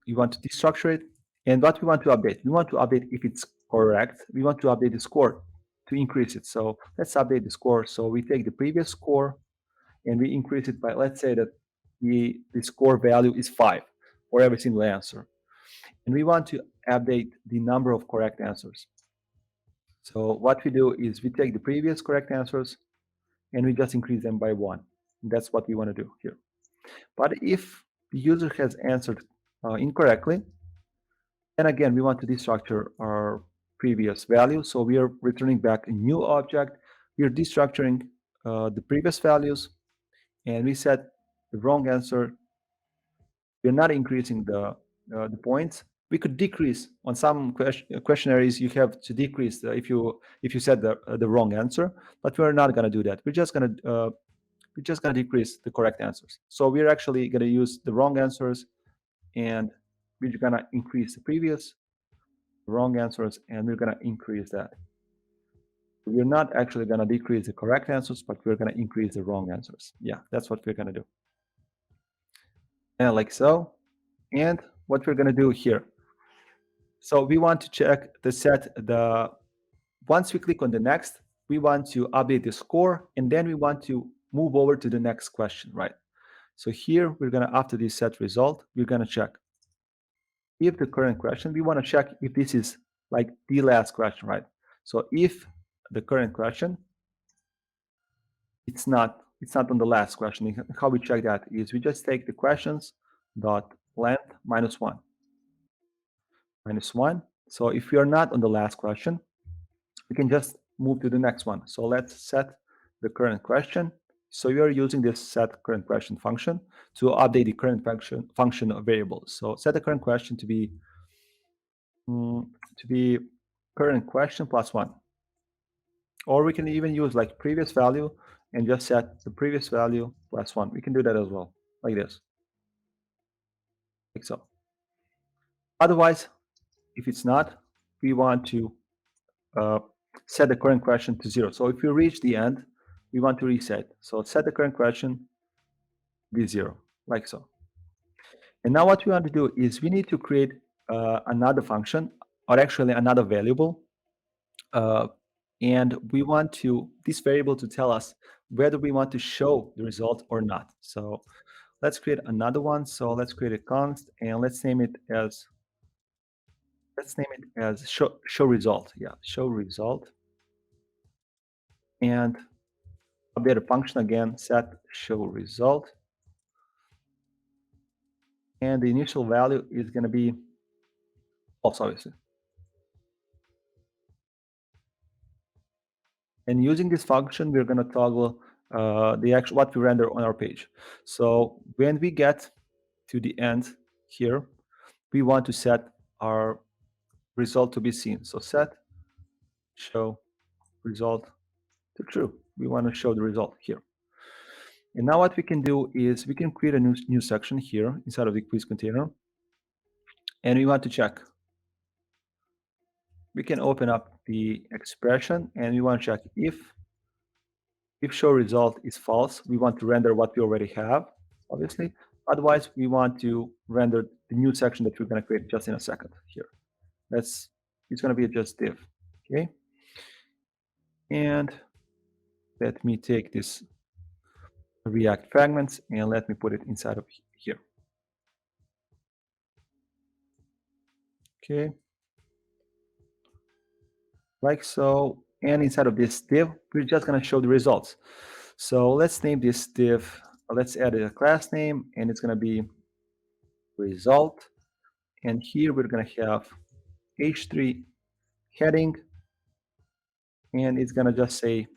We want to destructure it. And what we want to update, we want to update if it's correct. We want to update the score to increase it. So let's update the score. So we take the previous score and we increase it by, let's say that the score value is 5 for every single answer. And we want to update the number of correct answers. So what we do is we take the previous correct answers and we just increase them by 1. That's what we want to do here. But if the user has answered incorrectly, then again, we want to destructure our previous value. So we are returning back a new object. We are destructuring the previous values, and we set the wrong answer. We're not increasing the points. We could decrease on some questionnaires. You have to decrease if you set the wrong answer, but we're not going to do that. We're just going to decrease the correct answers. So we're actually going to use the wrong answers, and we're going to increase the previous wrong answers, and we're going to increase that. We're not actually going to decrease the correct answers, but we're going to increase the wrong answers. Yeah, that's what we're going to do. And like so. And what we're going to do here. So we want to check once we click on the next, we want to update the score, and then we want to move over to the next question, right? So here we're going to, after this set result, we're going to check if the current question, we want to check if this is like the last question, right? So if the current question, it's not on the last question. How we check that is we just take the questions dot length -1. -1. So if we are not on the last question, we can just move to the next one. So let's set the current question. So we are using this set current question function to update the current function variable. So set the current question to be current question +1. Or we can even use like previous value and just set the previous value +1. We can do that as well, like this, like so. Otherwise, if it's not, we want to set the current question to 0. So if we reach the end, we want to reset. So set the current question be 0, like so. And now what we want to do is we need to create another function, or actually another variable, and we want this variable to tell us whether we want to show the result or not. So let's create another one. So let's create a const, and let's name it as show result. Yeah, show result. And update a function again, set show result. And the initial value is going to be false, obviously. And using this function, we're going to toggle what we render on our page. So when we get to the end here, we want to set our result to be seen. So set show result to true. We want to show the result here. And now what we can do is we can create a new section here inside of the quiz container. And we want to check. We can open up the expression and we want to check if show result is false, we want to render what we already have, obviously. Otherwise, we want to render the new section that we're going to create just in a second here. It's going to be just div, okay? And let me take this React fragments and let me put it inside of here. Okay. Like so. And inside of this div, we're just going to show the results. So let's name this div, let's add a class name, and it's going to be result. And here we're going to have h3 heading, and it's going to just say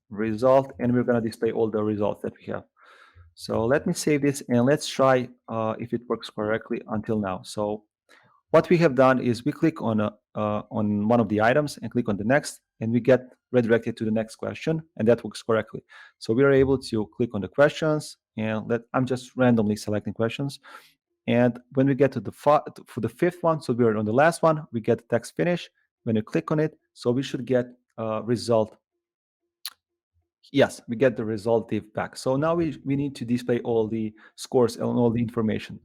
result, and we're going to display all the results that we have. So let me save this and let's try if it works correctly until now. So what we have done is we click on one of the items and click on the next, and we get redirected to the next question, and that works correctly. So we are able to click on the questions, and I'm just randomly selecting questions. And when we get to for the fifth one, so we're on the last one, we get the text finish. When you click on it, so we should get result. Yes, we get the result div back. So now we need to display all the scores and all the information.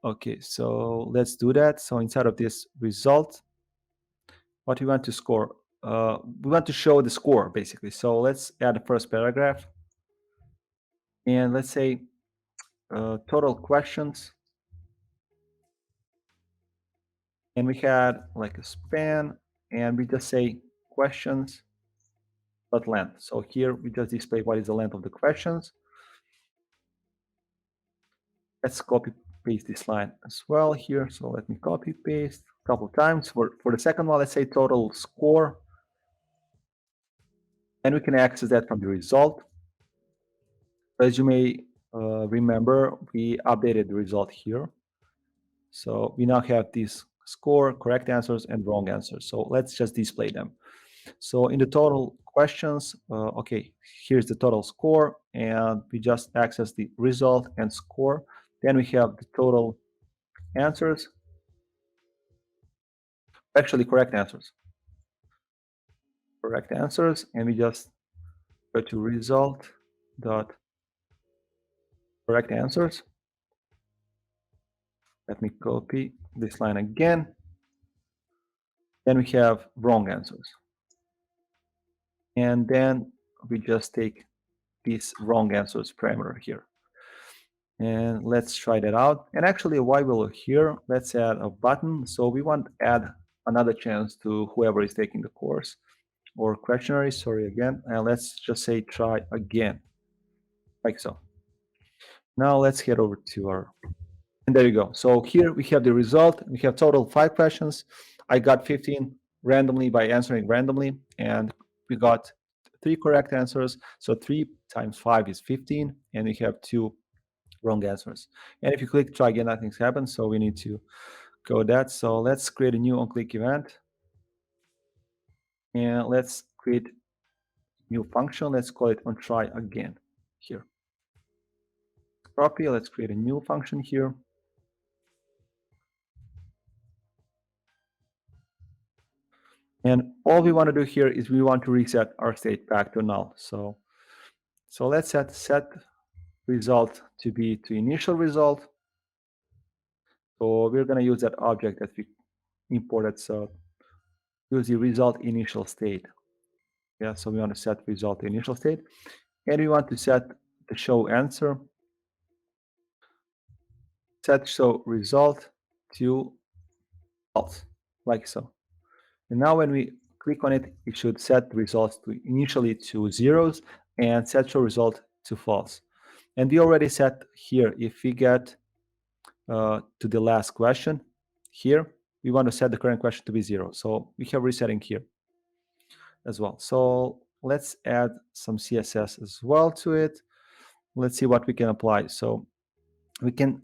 Okay, so let's do that. So inside of this result, what we want to score, we want to show the score basically. So let's add the first paragraph, and let's say total questions, and we had like a span, and we just say questions dot length. So here we just display what is the length of the questions. Let's copy paste this line as well here. So let me copy paste a couple of times. For the second one, let's say total score, and we can access that from the result. As you may remember, we updated the result here. So we now have this score, correct answers, and wrong answers. So let's just display them. So in the total questions, okay, here's the total score, and we just access the result and score. Then we have the total answers, actually correct answers. Correct answers, and we just go to result dot correct answers. Let me copy this line again. Then we have wrong answers. And then we just take this wrong answers parameter here. And let's try that out. And actually, while we're here, let's add a button. So we want to add another chance to whoever is taking the course or questionnaire, sorry again. And let's just say try again, like so. Now let's head over to our, and there you go. So here we have the result. We have total 5 questions. I got 15 randomly by answering randomly, and we got 3 correct answers. So 3 times 5 is 15, and we have 2 wrong answers. And if you click try again, nothing's happened. So we need to go that. So let's create a new on-click event, and let's create new function. Let's call it on try again here. Copy. Let's create a new function here. And all we want to do here is we want to reset our state back to null. So let's set result to be to initial result. So we're going to use that object that we imported. So use the result initial state. Yeah, so we want to set result initial state. And we want to set the show answer, set show result to false, like so. And now when we click on it, it should set the results to initially to zeros and set show result to false. And we already set here, if we get to the last question here, we want to set the current question to be 0. So we have resetting here as well. So let's add some CSS as well to it. Let's see what we can apply. So we can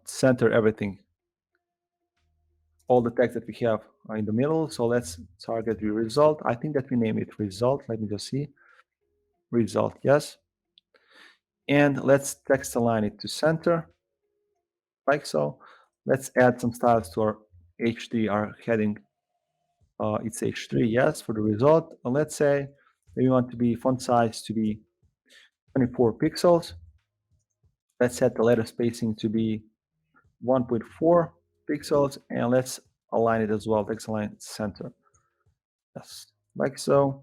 center everything, all the text that we have in the middle. So let's target the result. I think that we name it result. Let me just see. Result, yes. And let's text align it to center, like so. Let's add some styles to our H3, our heading. It's H3, yes, for the result. And let's say we want to be font size to be 24 pixels. Let's set the letter spacing to be 1.4 pixels, and let's align it as well, text align center. Yes, like so.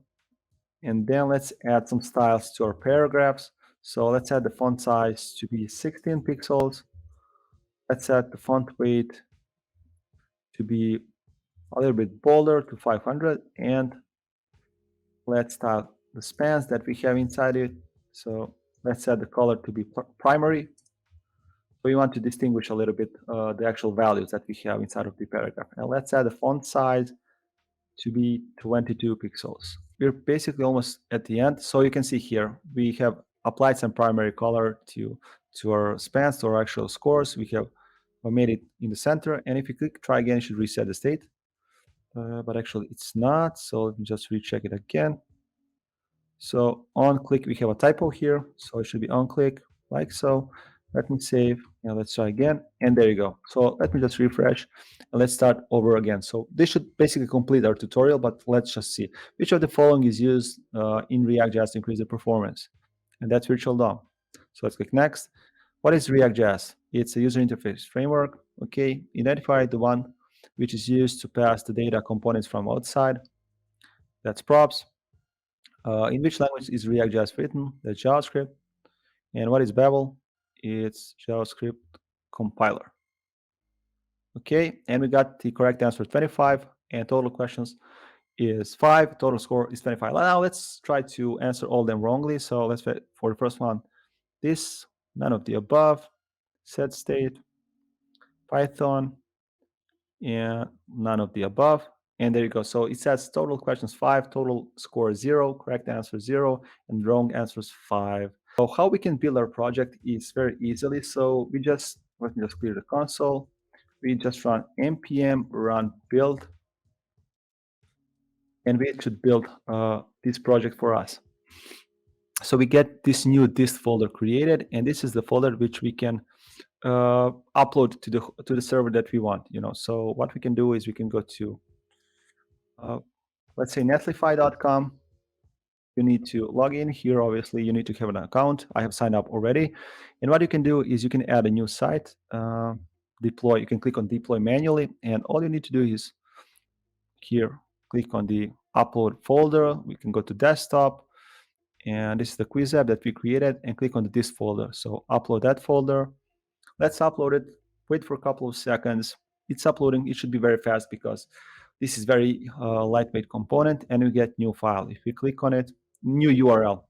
And then let's add some styles to our paragraphs. So let's add the font size to be 16 pixels. Let's set the font weight to be a little bit bolder to 500, and let's style the spans that we have inside it. So let's set the color to be primary. So we want to distinguish a little bit the actual values that we have inside of the paragraph. And let's add the font size to be 22 pixels. We're basically almost at the end. So you can see here, we have applied some primary color to our spans, to our actual scores. We have made it in the center. And if you click try again, it should reset the state. But actually it's not. So let me just recheck it again. So on click, we have a typo here. So it should be on click, like so. Let me save. Now let's try again. And there you go. So let me just refresh and let's start over again. So this should basically complete our tutorial, but let's just see which of the following is used in React.js to increase the performance. And that's virtual DOM. So let's click next. What is React.js? It's a user interface framework. Okay, identify the one which is used to pass the data components from outside. That's props. In which language is React.js written? That's JavaScript. And what is Babel? It's JavaScript compiler. Okay, and we got the correct answer 25, and total questions is 5. Total score is 25. Now let's try to answer all of them wrongly. So let's for the first one, this, none of the above, set state, Python, and none of the above. And there you go. So it says total questions 5, total score 0, correct answer 0, and wrong answers 5. So how we can build our project is very easily. So we just, let me just clear the console. We just run npm run build, and we should build this project for us. So we get this new dist folder created, and this is the folder which we can upload to the server that we want. So what we can do is we can go to let's say netlify.com. You need to log in here. Obviously, you need to have an account. I have signed up already. And what you can do is you can add a new site, deploy. You can click on deploy manually. And all you need to do is here, click on the upload folder. We can go to desktop. And this is the quiz app that we created. And click on the dist folder. So upload that folder. Let's upload it. Wait for a couple of seconds. It's uploading. It should be very fast because this is very lightweight component, and we get new file. If we click on it, new URL,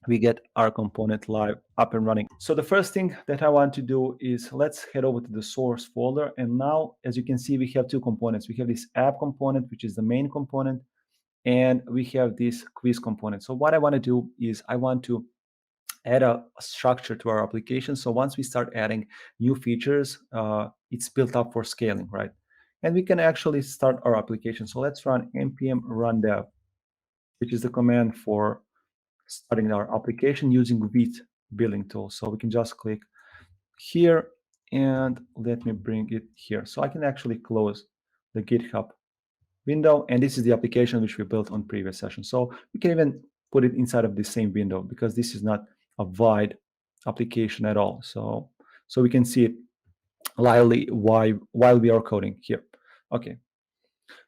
we get our component live, up and running. So the first thing that I want to do is let's head over to the source folder. And now, as you can see, we have two components. We have this app component, which is the main component, and we have this quiz component. So what I want to do is I want to add a structure to our application. So once we start adding new features, it's built up for scaling, right? And we can actually start our application. So let's run npm run dev, which is the command for starting our application using Vite building tool. So we can just click here, and let me bring it here. So I can actually close the GitHub window, and this is the application which we built on previous session. So we can even put it inside of the same window because this is not a wide application at all. So we can see it lively while we are coding here. Okay.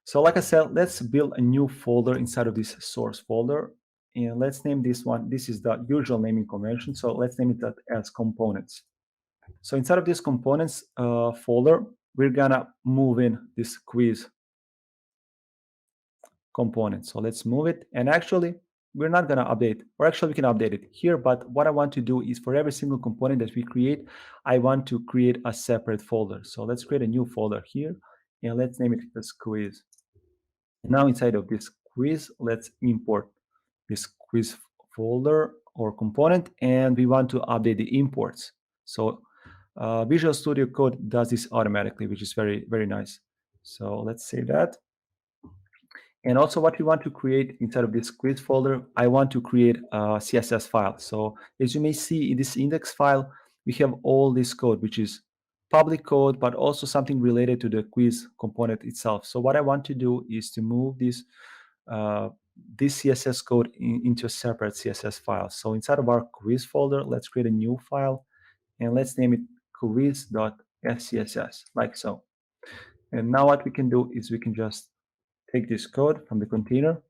So like I said, let's build a new folder inside of this source folder. And let's name this one. This is the usual naming convention. So let's name it as components. So inside of this components folder, we're gonna move in this quiz component. So let's move it. And actually, we're not going to update, or actually we can update it here. But what I want to do is for every single component that we create, I want to create a separate folder. So let's create a new folder here, and let's name it as quiz. Now inside of this quiz, let's import this quiz folder or component, and we want to update the imports. So Visual Studio Code does this automatically, which is very, very nice. So let's save that. And also what we want to create inside of this quiz folder, I want to create a CSS file. So as you may see in this index file, we have all this code, which is public code, but also something related to the quiz component itself. So what I want to do is to move this CSS code into a separate CSS file. So inside of our quiz folder, let's create a new file and let's name it quiz.scss, like so. And now what we can do is we can just take this code from the container.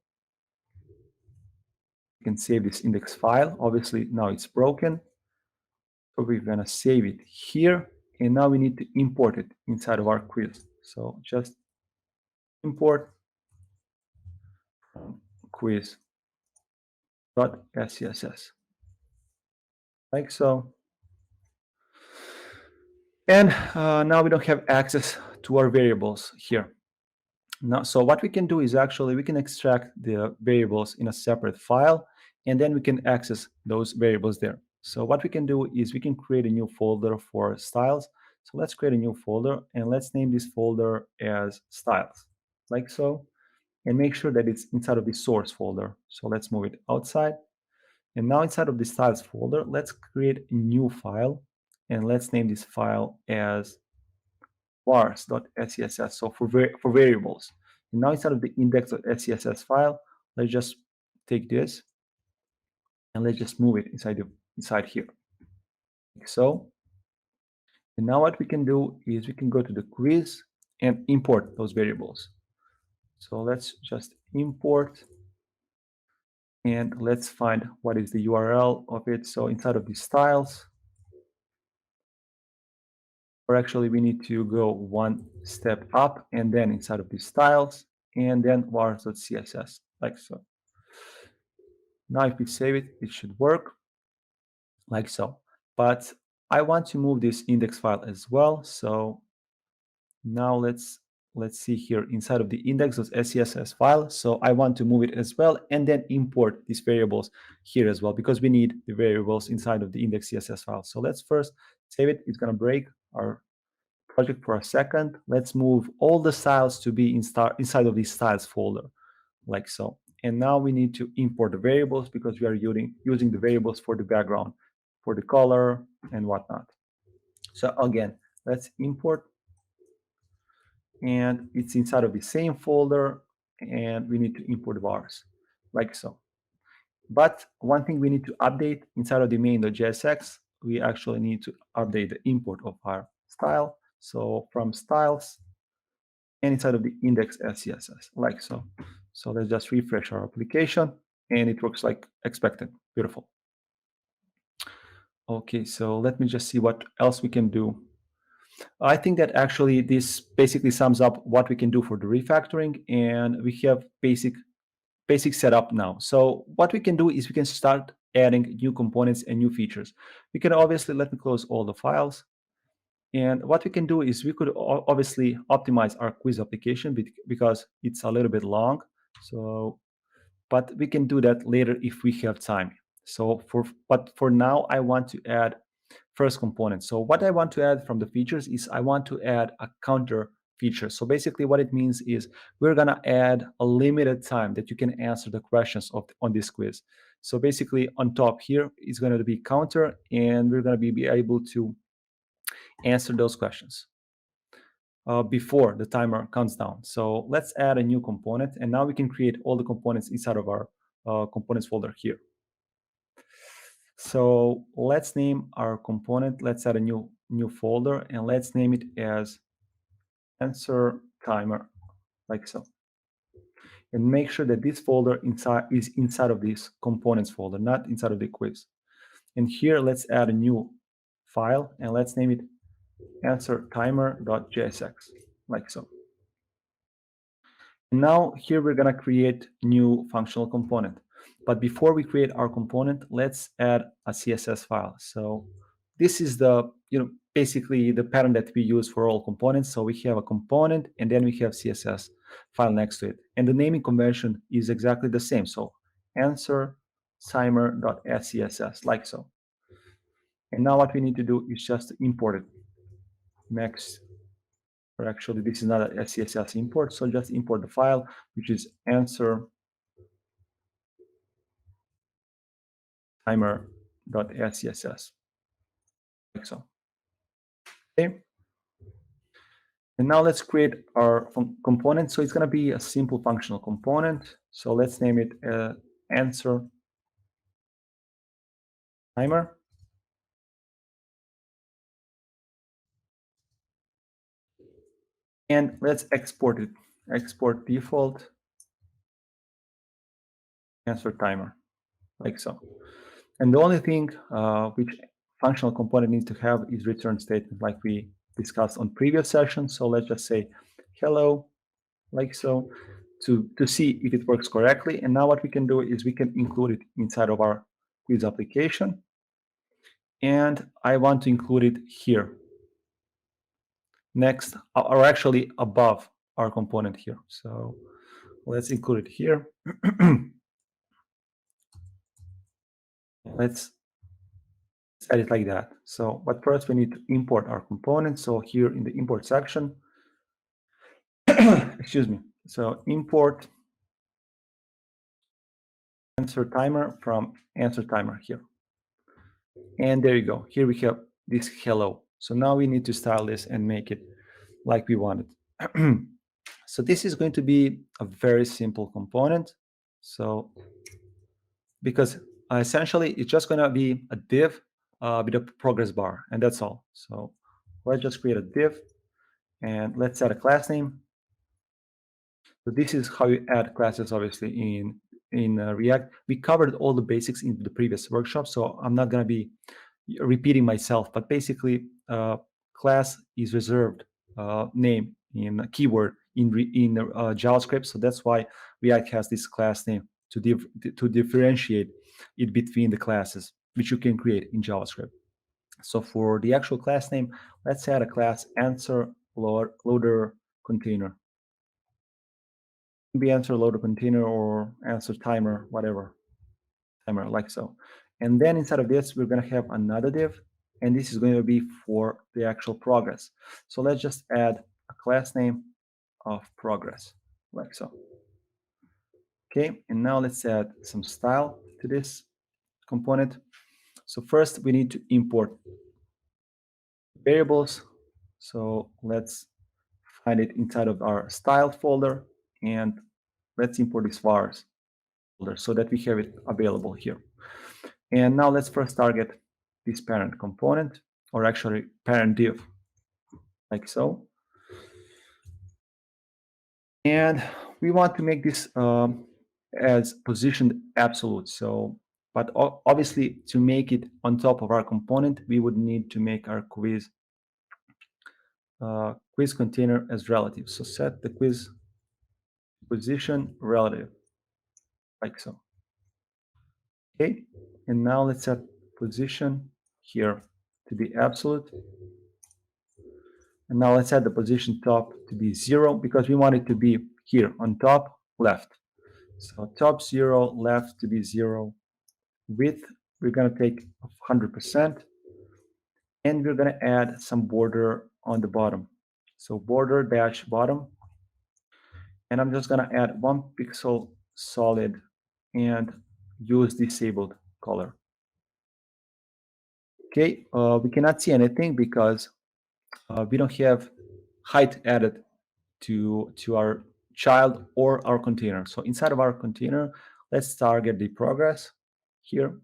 We can save this index file. Obviously, now it's broken. So we're going to save it here. And now we need to import it inside of our quiz. So just import quiz.scss, like so. And now we don't have access to our variables here. Now, so what we can do is actually we can extract the variables in a separate file, and then we can access those variables there. So what we can do is we can create a new folder for styles. So let's create a new folder, and let's name this folder as styles, like so, and make sure that it's inside of the source folder. So let's move it outside. And now inside of the styles folder, let's create a new file, and let's name this file as vars.scss, so for variables. And now inside of the index.scss file, let's just take this and let's just move it inside here, like so. And now what we can do is we can go to the quiz and import those variables. So let's just import, and let's find what is the URL of it. So inside of the styles, or actually we need to go one step up, and then inside of the styles, and then vars.css, like so. Now if we save it, it should work, like so. But I want to move this index file as well. So now let's see here inside of the index.scss file. So I want to move it as well, and then import these variables here as well, because we need the variables inside of the index.css file. So let's first save it. It's going to break our project for a second. Let's move all the styles to be inside of the styles folder, like so. And now we need to import the variables because we are using the variables for the background, for the color and whatnot. So again, let's import, and it's inside of the same folder, and we need to import vars, like so. But one thing we need to update inside of the main.jsx, we actually need to update the import of our style. So from styles and inside of the index.scss, like so. So let's just refresh our application, and it works like expected. Beautiful. Okay, so let me just see what else we can do. I think that actually this basically sums up what we can do for the refactoring, and we have basic setup now. So what we can do is we can start adding new components and new features. We can obviously, let me close all the files. And what we can do is we could obviously optimize our quiz application because it's a little bit long. So, but we can do that later if we have time. So but for now, I want to add first component. So what I want to add from the features is I want to add a counter feature. So basically what it means is we're going to add a limited time that you can answer the questions on this quiz. So basically on top here is going to be counter, and we're going to be able to answer those questions before the timer counts down. So let's add a new component, and now we can create all the components inside of our components folder here. So let's name our component. Let's add a new folder, and let's name it as answer timer, like so. And make sure that this folder is inside of this components folder, not inside of the quiz. And here, let's add a new file, and let's name it answer timer.jsx, like so. Now here we're going to create new functional component. But before we create our component, let's add a CSS file. So this is the, basically the pattern that we use for all components. So we have a component, and then we have CSS file next to it. And the naming convention is exactly the same. So answer timer.scss, like so. And now what we need to do is just import it. Next, or actually this is not a SCSS import, so just import the file, which is answer timer.scss, like so. Okay. And now let's create our component. So it's going to be a simple functional component. So let's name it answer timer. And let's export it. Export default answer timer, like so. And the only thing which functional component needs to have is return statement, like we discussed on previous sessions. So let's just say hello, like so, to see if it works correctly. And now what we can do is we can include it inside of our quiz application. And I want to include it here, next, or actually above our component here. So let's include it here. Let's set it like that. So, but first we need to import our component. So here in the import section, excuse me. So import answer timer from answer timer here. And there you go. Here we have this hello. So now we need to style this and make it like we want it. So this is going to be a very simple component. So because essentially it's just going to be a div with a progress bar, and that's all. So let's just create a div and let's set a class name. So this is how you add classes, obviously, in React. We covered all the basics in the previous workshop, so I'm not going to be repeating myself. But basically, class is reserved name in a keyword in JavaScript. So that's why React has this class name to differentiate it between the classes, which you can create in JavaScript. So for the actual class name, let's add a class answer loader container. Be answer loader container or answer timer, whatever, timer, like so. And then inside of this, we're going to have another div, and this is going to be for the actual progress. So let's just add a class name of progress, like so. Okay, and now let's add some style to this component. So first we need to import variables. So let's find it inside of our style folder, and let's import this vars folder so that we have it available here. And now let's first target this parent component, or actually parent div, like so. And we want to make this as positioned absolute. So, but obviously to make it on top of our component, we would need to make our quiz container as relative. So set the quiz position relative, like so. Okay, and now let's set position here to be absolute. And now let's set the position top to be 0 because we want it to be here on top left. So top 0, left to be 0. Width, we're going to take 100%. And we're going to add some border on the bottom. So border dash bottom. And I'm just going to add 1 pixel solid and use disabled color. Okay, we cannot see anything because we don't have height added to our child or our container. So inside of our container, let's target the progress here.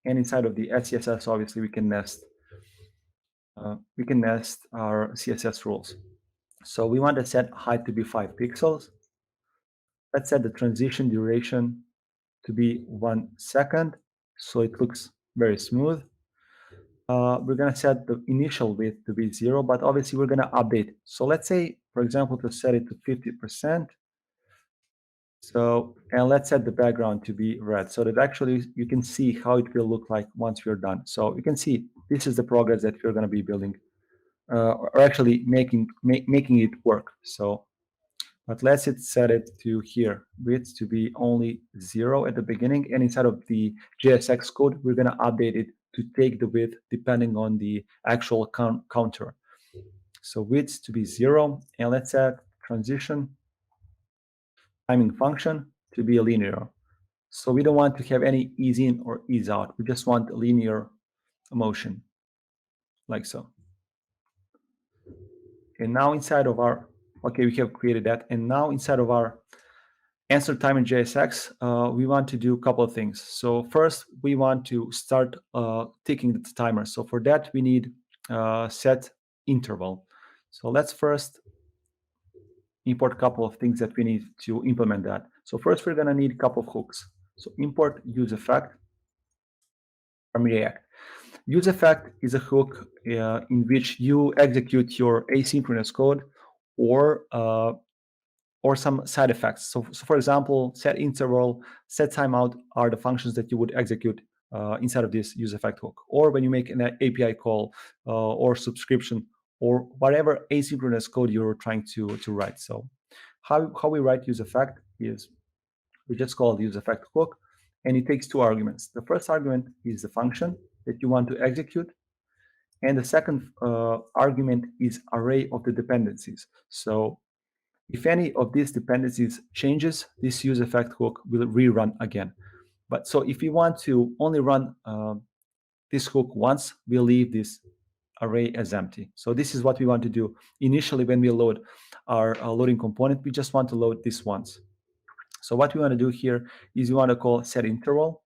And inside of the SCSS, obviously, we can nest our CSS rules. So we want to set height to be 5 pixels. Let's set the transition duration to be 1 second, so it looks very smooth. We're going to set the initial width to be 0, but obviously we're going to update. So let's say, for example, to set it to 50%. So, and let's set the background to be red so that actually you can see how it will look like once we're done. So you can see this is the progress that we're going to be building, or actually making it work. So But let's set it to here, width to be only 0 at the beginning. And inside of the JSX code, we're going to update it to take the width depending on the actual counter. So width to be 0. And let's set transition timing function to be a linear. So we don't want to have any ease in or ease out. We just want a linear motion, like so. And now inside of our, okay, we have created that. And now inside of our answer time in JSX, we want to do a couple of things. So first, we want to start ticking the timer. So for that, we need set interval. So let's first import a couple of things that we need to implement that. So first, we're going to need a couple of hooks. So import use effect from React. Use effect is a hook in which you execute your asynchronous code or some side effects. So for example, set interval, set timeout are the functions that you would execute inside of this use effect hook. Or when you make an API call or subscription or whatever asynchronous code you're trying to write. So how we write use effect is we just call the use effect hook, and it takes two arguments. The first argument is the function that you want to execute, and the second argument is array of the dependencies. So if any of these dependencies changes, this use effect hook will rerun again. But so if we want to only run this hook once, we'll leave this array as empty. So this is what we want to do. Initially, when we load our loading component, we just want to load this once. So what we want to do here is we want to call set interval,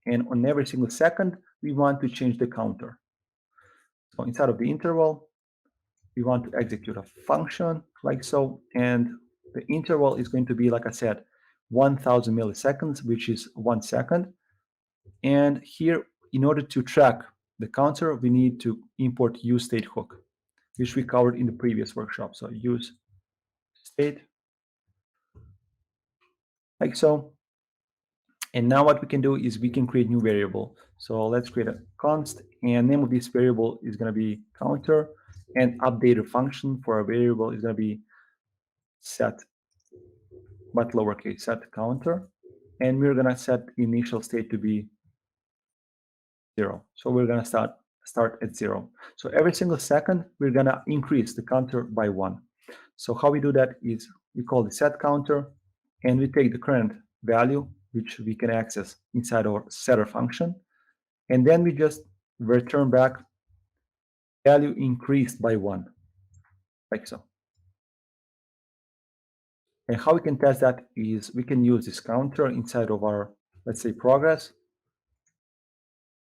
and on every single second, we want to change the counter. So inside of the interval, we want to execute a function like so, and the interval is going to be, like I said, 1000 milliseconds, which is 1 second. And here, in order to track the counter, we need to import useState hook, which we covered in the previous workshop. So use state, like so. And now what we can do is we can create new variable. So let's create a const, and name of this variable is going to be counter, and updater function for our variable is going to be set, but lowercase, set counter. And we're going to set initial state to be 0. So we're going to start at 0. So every single second, we're going to increase the counter by 1. So how we do that is we call the set counter, and we take the current value, which we can access inside our setter function, and then we just return back value increased by 1, like so. And how we can test that is we can use this counter inside of our, let's say, progress.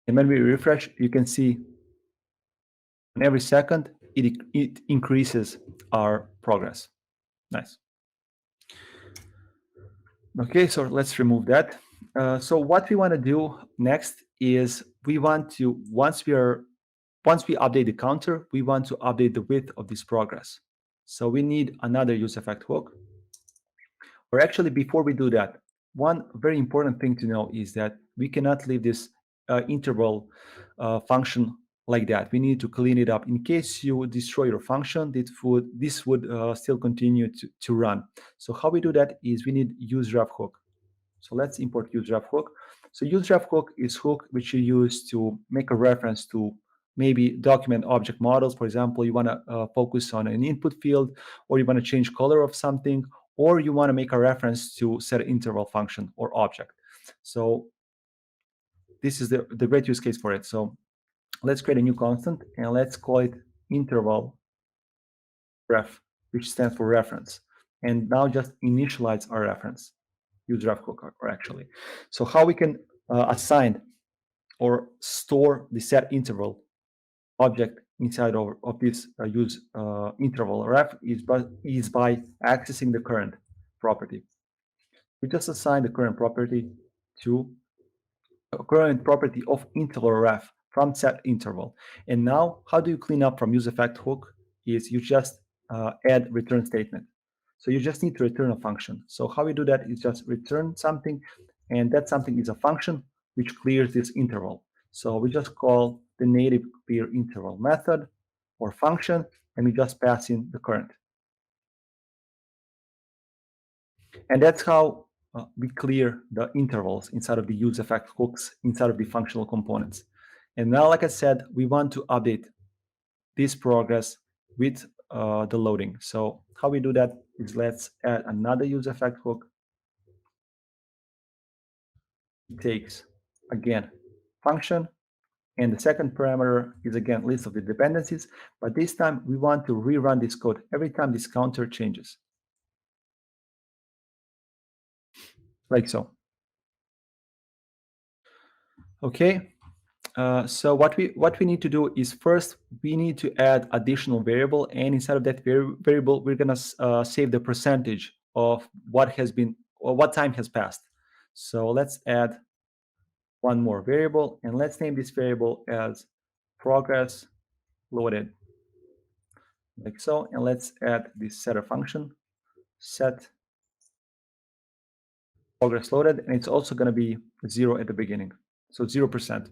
And when we refresh, you can see on every second, it increases our progress. Nice. Okay, so let's remove that. So what we want to do next is we want to, once we update the counter, we want to update the width of this progress. So we need another use effect hook. Or actually, before we do that, one very important thing to know is that we cannot leave this interval function like that. We need to clean it up. In case you destroy your function, this would still continue to run. So how we do that is we need useRef hook. So let's import useRef hook. So useRef hook is hook which you use to make a reference to maybe document object models. For example, you want to focus on an input field, or you want to change color of something, or you want to make a reference to set interval function or object. So this is the great use case for it. So let's create a new constant, and let's call it interval ref, which stands for reference. And now just initialize our reference, useRef hook, or actually. So how we can assign or store the set interval object inside of this use interval ref is by accessing the current property. We just assign the current property to a current property of interval ref from set interval. And now, how do you clean up from use effect hook? Is you just add return statement. So you just need to return a function. So how we do that is just return something, and that something is a function which clears this interval. So we just call the native clear interval method or function, and we just pass in the current. And that's how we clear the intervals inside of the use effect hooks inside of the functional components. And now, like I said, we want to update this progress with the loading. So how we do that is let's add another use effect hook. It takes, again, function. And the second parameter is, again, list of the dependencies. But this time, we want to rerun this code every time this counter changes. Like so. Okay. So what we need to do is first we need to add additional variable, and inside of that variable we're gonna save the percentage of what has been or what time has passed. So let's add one more variable, and let's name this variable as progress loaded, like so. And let's add this setter function, set progress loaded, and it's also going to be 0 at the beginning, so 0%.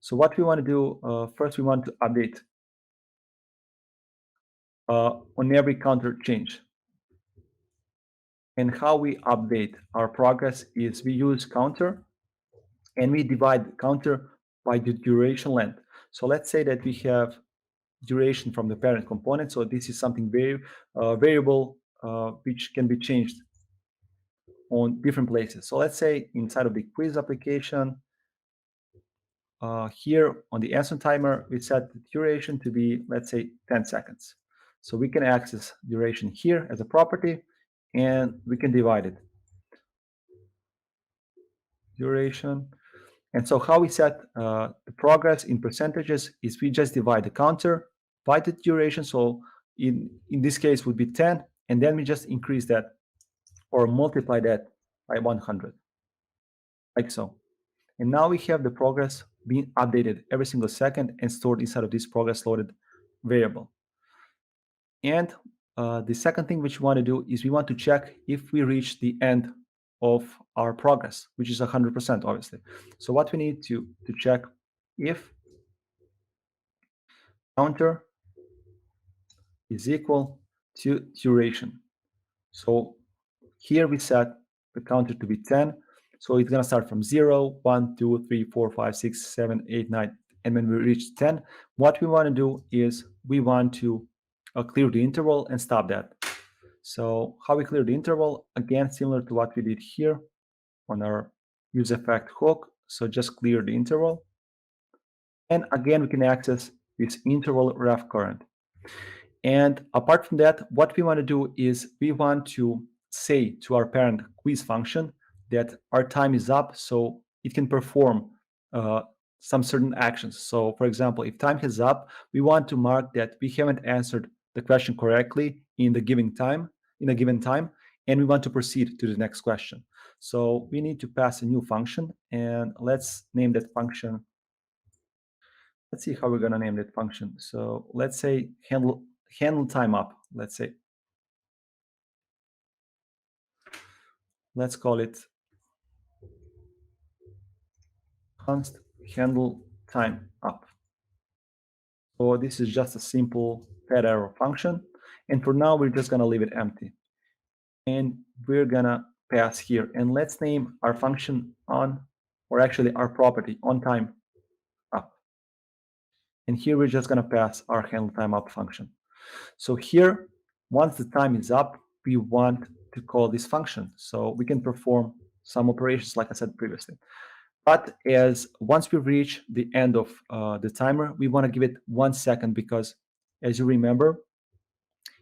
So what we want to do first, we want to update on every counter change. And how we update our progress is we use counter, and we divide counter by the duration length. So let's say that we have duration from the parent component. So this is something very variable which can be changed on different places. So let's say inside of the quiz application, here on the answer timer, we set the duration to be, let's say, 10 seconds. So we can access duration here as a property, and we can divide it. Duration. And so how we set the progress in percentages is we just divide the counter by the duration. So in this case would be 10, and then we just increase that or multiply that by 100, like so. And now we have the progress being updated every single second and stored inside of this progress loaded variable. And the second thing which we want to do is we want to check if we reach the end of our progress, which is 100%, obviously. So what we need to check if counter is equal to duration. So here we set the counter to be 10. So it's going to start from 0, 1, 2, 3, 4, 5, 6, 7, 8, 9. And when we reach 10, what we want to do is we want to clear the interval and stop that. So how we clear the interval, again, similar to what we did here on our use effect hook. So just clear the interval. And again, we can access this interval ref current. And apart from that, what we want to do is we want to say to our parent quiz function that our time is up so it can perform some certain actions. So for example, if time is up, we want to mark that we haven't answered the question correctly in a given time, and we want to proceed to the next question. So we need to pass a new function, and let's name that function. Let's see how we're going to name that function. So let's say handle time up, let's say. Let's call it const handle time up. So this is just a simple pad arrow function. And for now, we're just going to leave it empty. And we're going to pass here. And let's name our function on, or actually our property on time up. And here we're just going to pass our handle time up function. So here, once the time is up, we want to call this function. So we can perform some operations like I said previously. But as once we reach the end of the timer, we want to give it 1 second because, as you remember,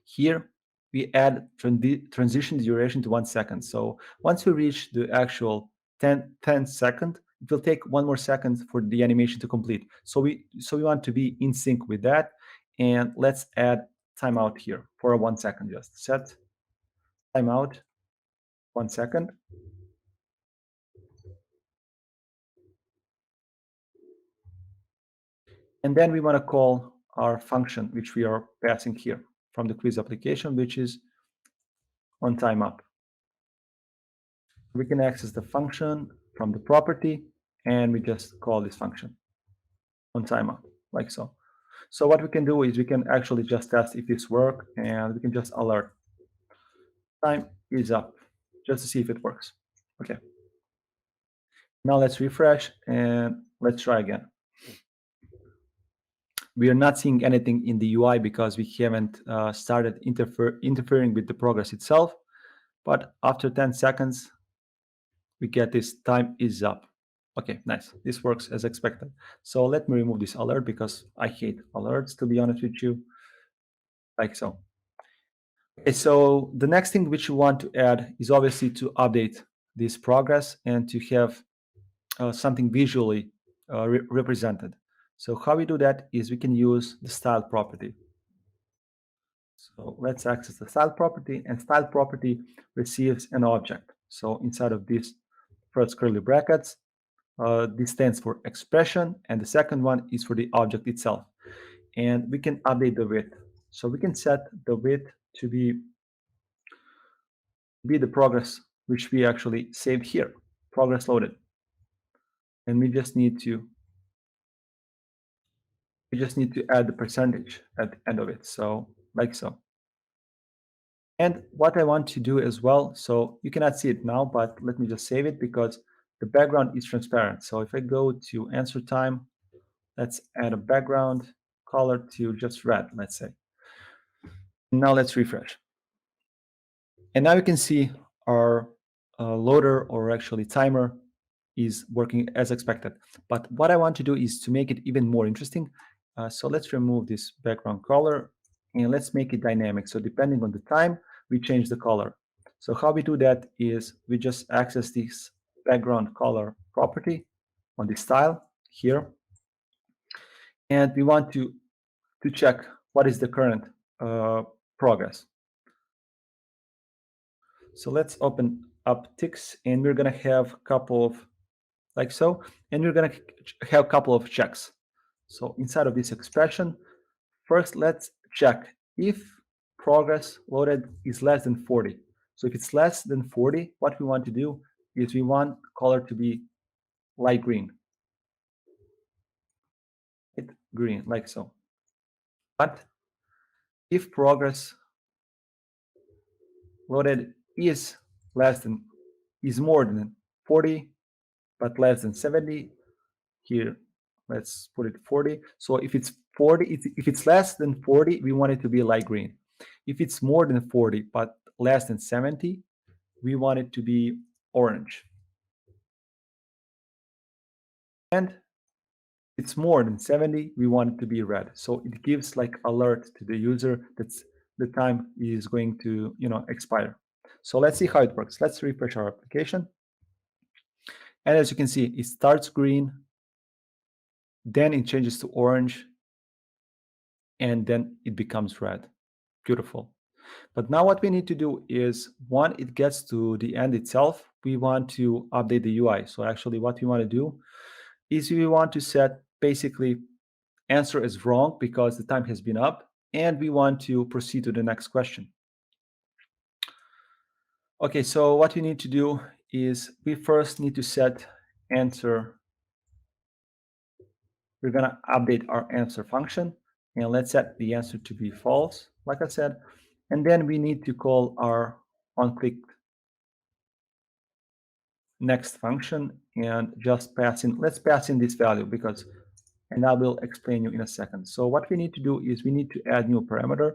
here we add transition duration to 1 second. So once we reach the actual 10 second, it will take 1 more second for the animation to complete. So we want to be in sync with that. And let's add timeout here for a 1 second. Just set timeout 1 second. And then we want to call our function, which we are passing here from the quiz application, which is on time up. We can access the function from the property, and we just call this function on time up, like so. So what we can do is we can actually just test if this works, and we can just alert time is up. just to see if it works. Okay. Now let's refresh and let's try again. We are not seeing anything in the UI because we haven't started interfering with the progress itself. But after 10 seconds, we get this time is up. Okay, nice. This works as expected. So let me remove this alert because I hate alerts, to be honest with you, like so. Okay, so the next thing which you want to add is obviously to update this progress and to have something visually represented. So how we do that is we can use the style property. So let's access the style property, and style property receives an object. So inside of this first curly brackets, this stands for expression, and the second one is for the object itself. And we can update the width. So we can set the width to be the progress which we actually saved here, progress loaded. And we just need to add the percentage at the end of it. So like so. And what I want to do as well, so you cannot see it now, but let me just save it because the background is transparent. So if I go to answer time, let's add a background color to just red, let's say. Now let's refresh. And now you can see our loader, or actually timer, is working as expected. But what I want to do is to make it even more interesting. So let's remove this background color and let's make it dynamic. So depending on the time, we change the color. So how we do that is we just access this background color property on the style here. And we want to check what is the current progress. So let's open up ticks, and we're going to have a couple of like so, and we're going to have a couple of checks. So inside of this expression, first let's check if progress loaded is less than 40. So if it's less than 40, what we want to do is we want color to be light green. Green, like so. But if progress loaded is more than 40, but less than 70, here let's put it 40. So if it's 40, if it's less than 40, we want it to be light green. If it's more than 40 but less than 70, we want it to be orange. And it's more than 70, we want it to be red. So it gives like alert to the user that the time is going to expire. So let's see how it works. Let's refresh our application. And as you can see, it starts green, then it changes to orange, and then it becomes red. Beautiful. But now what we need to do is, when it gets to the end itself, we want to update the UI. So actually what we want to do is we want to set basically answer is wrong because the time has been up, and we want to proceed to the next question. Okay, so what we need to do is we first need to set answer. We're going to update our answer function, and let's set the answer to be false, like I said. And then we need to call our onClick next function and just let's pass in this value because, and I will explain you in a second. So what we need to do is we need to add new parameter,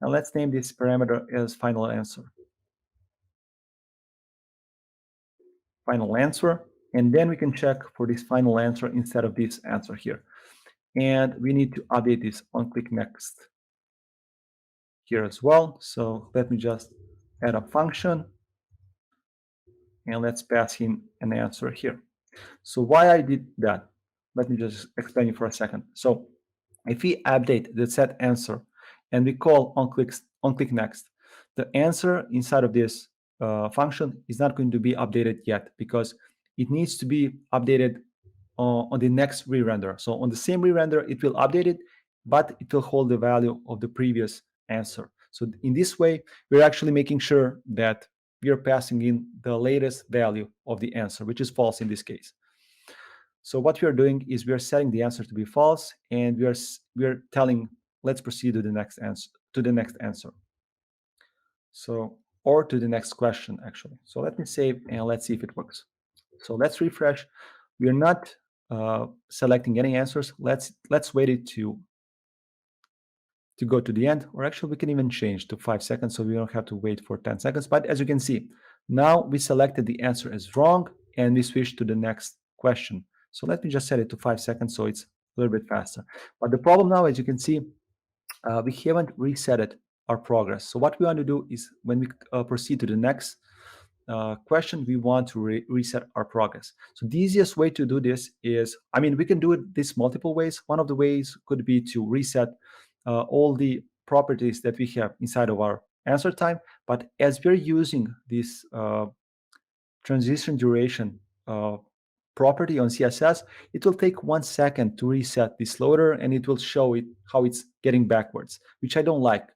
and let's name this parameter as final answer. Final answer, and then we can check for this final answer instead of this answer here. And we need to update this onClick next here as well. So let me just add a function, and let's pass in an answer here. So why I did that, let me just explain you for a second. So if we update the set answer and we call onClick next, the answer inside of this function is not going to be updated yet because it needs to be updated on the next re-render. So on the same re-render, it will update it, but it will hold the value of the previous answer. So in this way, we're actually making sure that we are passing in the latest value of the answer, which is false in this case. So what we are doing is we are setting the answer to be false, and we are telling let's proceed to the next answer. So or to the next question, actually. So let me save and let's see if it works. So let's refresh. We are not selecting any answers. Let's wait it to go to the end, or actually we can even change to 5 seconds so we don't have to wait for 10 seconds. But as you can see, now we selected the answer as wrong and we switch to the next question. So let me just set it to 5 seconds so it's a little bit faster. But the problem now, as you can see, we haven't reset our progress. So what we want to do is when we proceed to the next question, we want to reset our progress. So the easiest way to do this is, I mean, we can do it this multiple ways. One of the ways could be to reset all the properties that we have inside of our answer time. But as we're using this transition duration property on CSS, it will take 1 second to reset this loader and it will show it how it's getting backwards, which I don't like.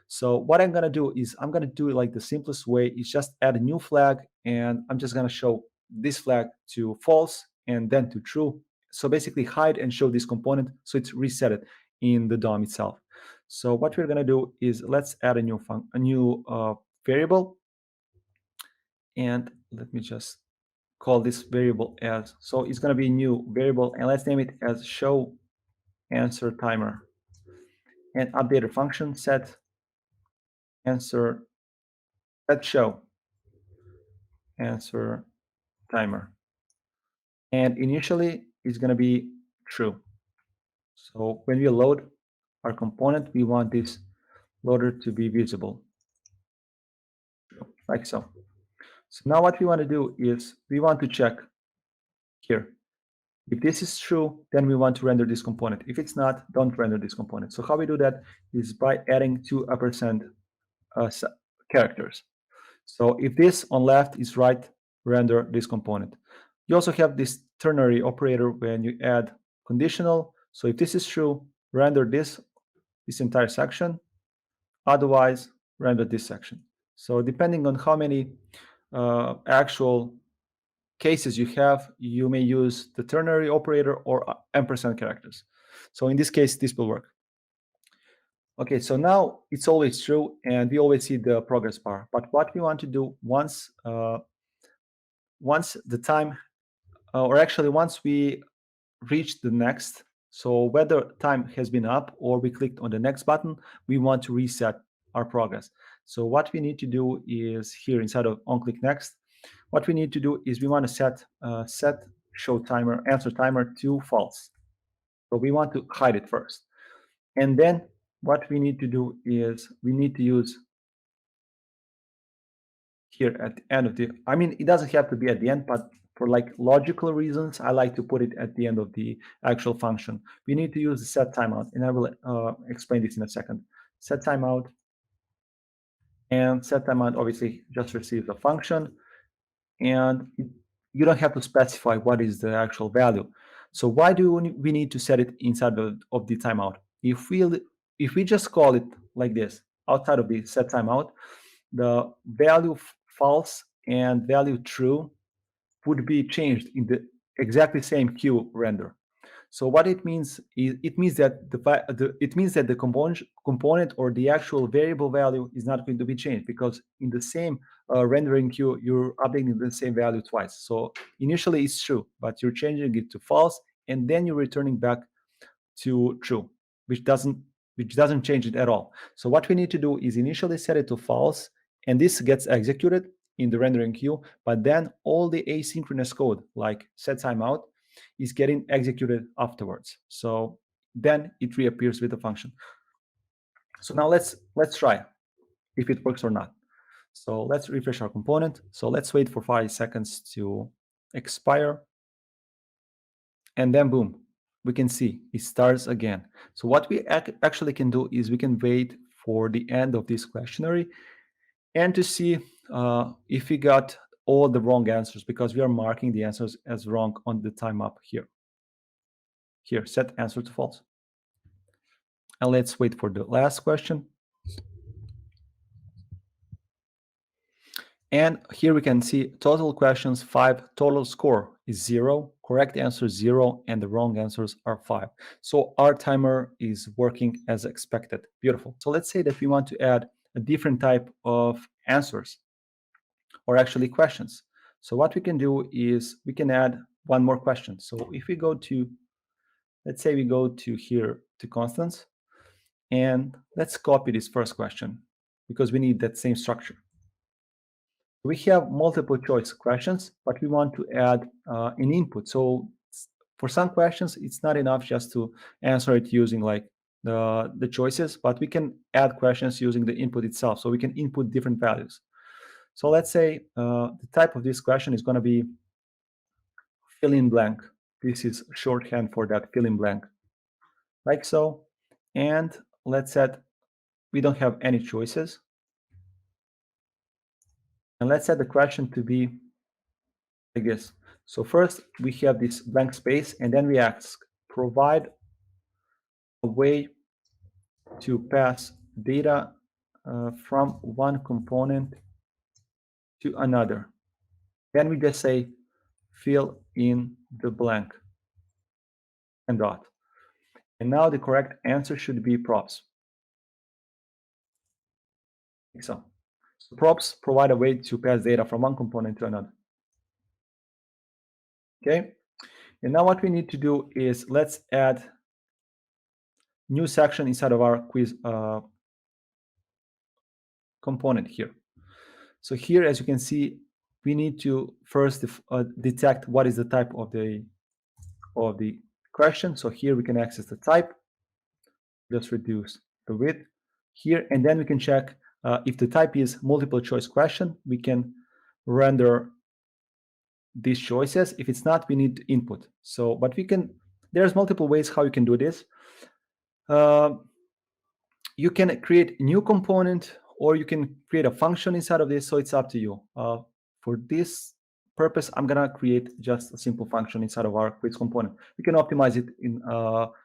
So what I'm gonna do is I'm gonna do it like the simplest way is just add a new flag and I'm just gonna show this flag to false and then to true. So basically hide and show this component so it's reset in the DOM itself. So what we're gonna do is let's add a new variable, and let me just call this variable as, so it's gonna be a new variable and let's name it as show answer timer, and update a function set answer set show answer timer, and initially it's going to be true. So when we load our component, we want this loader to be visible, like so. So now what we want to do is we want to check here. If this is true, then we want to render this component. If it's not, don't render this component. So how we do that is by adding 2 ampersand characters. So if this on left is right, render this component. You also have this ternary operator when you add conditional. So if this is true, render this entire section. Otherwise, render this section. So depending on how many actual cases you have, you may use the ternary operator or ampersand characters. So in this case, this will work. Okay, so now it's always true, and we always see the progress bar. But what we want to do once the time, or actually once we reach the next, so whether time has been up or we clicked on the next button, we want to reset our progress. So what we need to do is here inside of onClick Next, what we need to do is we want to set show timer answer timer to false. So we want to hide it first, and then what we need to do is we need to use here at the end of the, I mean, it doesn't have to be at the end, but for like logical reasons, I like to put it at the end of the actual function. We need to use the set timeout, and I will explain this in a second. Set timeout, and set timeout obviously just receives a function, and you don't have to specify what is the actual value. So why do we need to set it inside of the timeout? If we just call it like this outside of the set timeout, the value false and value true would be changed in the exactly same queue render. So what it means is it means that the component or the actual variable value is not going to be changed, because in the same rendering queue you're updating the same value twice. So initially it's true, but you're changing it to false, and then you're returning back to true, which doesn't change it at all. So what we need to do is initially set it to false, and this gets executed in the rendering queue, but then all the asynchronous code like set timeout is getting executed afterwards. So then it reappears with the function. So now let's try if it works or not. So let's refresh our component. So let's wait for 5 seconds to expire, and then boom, we can see it starts again. So what we actually can do is we can wait for the end of this questionnaire and to see if we got all the wrong answers, because we are marking the answers as wrong on the time up here. Here, set answer to false. And let's wait for the last question. And here we can see total questions 5, total score is 0, correct answer 0, and the wrong answers are 5. So our timer is working as expected. Beautiful. So let's say that we want to add a different type of answers or actually questions. So what we can do is we can add one more question. So if we go to, let's say we go to here to constants, and let's copy this first question because we need that same structure. We have multiple choice questions, but we want to add an input. So for some questions, it's not enough just to answer it using like the choices, but we can add questions using the input itself. So we can input different values. So let's say the type of this question is going to be fill in blank. This is shorthand for that fill in blank, like so. And let's set, we don't have any choices. And let's set the question to be like this. So first we have this blank space, and then we ask, provide a way to pass data from one component to another. Then we just say, fill in the blank and dot. And now the correct answer should be props. Like so. So props provide a way to pass data from one component to another. Okay. And now what we need to do is let's add new section inside of our quiz component here. So here, as you can see, we need to first detect what is the type of the question. So here we can access the type, just reduce the width here, and then we can check if the type is multiple choice question, we can render these choices. If it's not, we need input. So, but we can, there's multiple ways how you can do this. You can create a new component, or you can create a function inside of this. So it's up to you. For this purpose, I'm gonna create just a simple function inside of our quiz component. We can optimize it in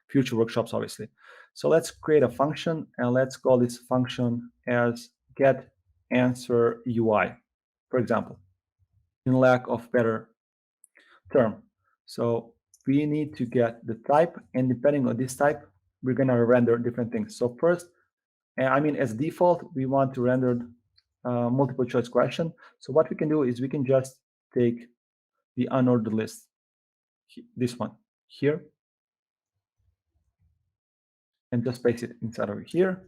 future workshops, obviously. So let's create a function, and let's call this function as get answer UI, for example, in lack of better term. So we need to get the type, and depending on this type, we're gonna render different things. So first, I mean, as default, we want to render multiple choice question. So what we can do is we can just take the unordered list, this one here, and just paste it inside over here.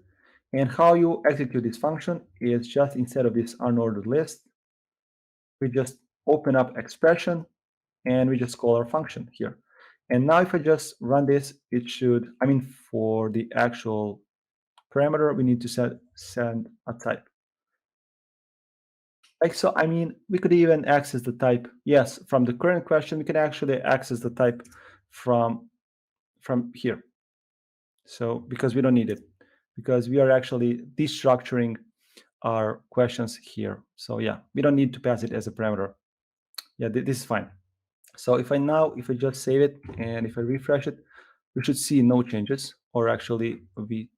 And how you execute this function is just instead of this unordered list, we just open up expression, and we just call our function here. And now if I just run this, it should, I mean, for the actual parameter, we need to send a type. Like so, I mean, we could even access the type. Yes, from the current question, we can actually access the type from here. So because we don't need it, because we are actually destructuring our questions here. So yeah, we don't need to pass it as a parameter. Yeah, this is fine. So if I just save it, and if I refresh it, we should see no changes, or actually we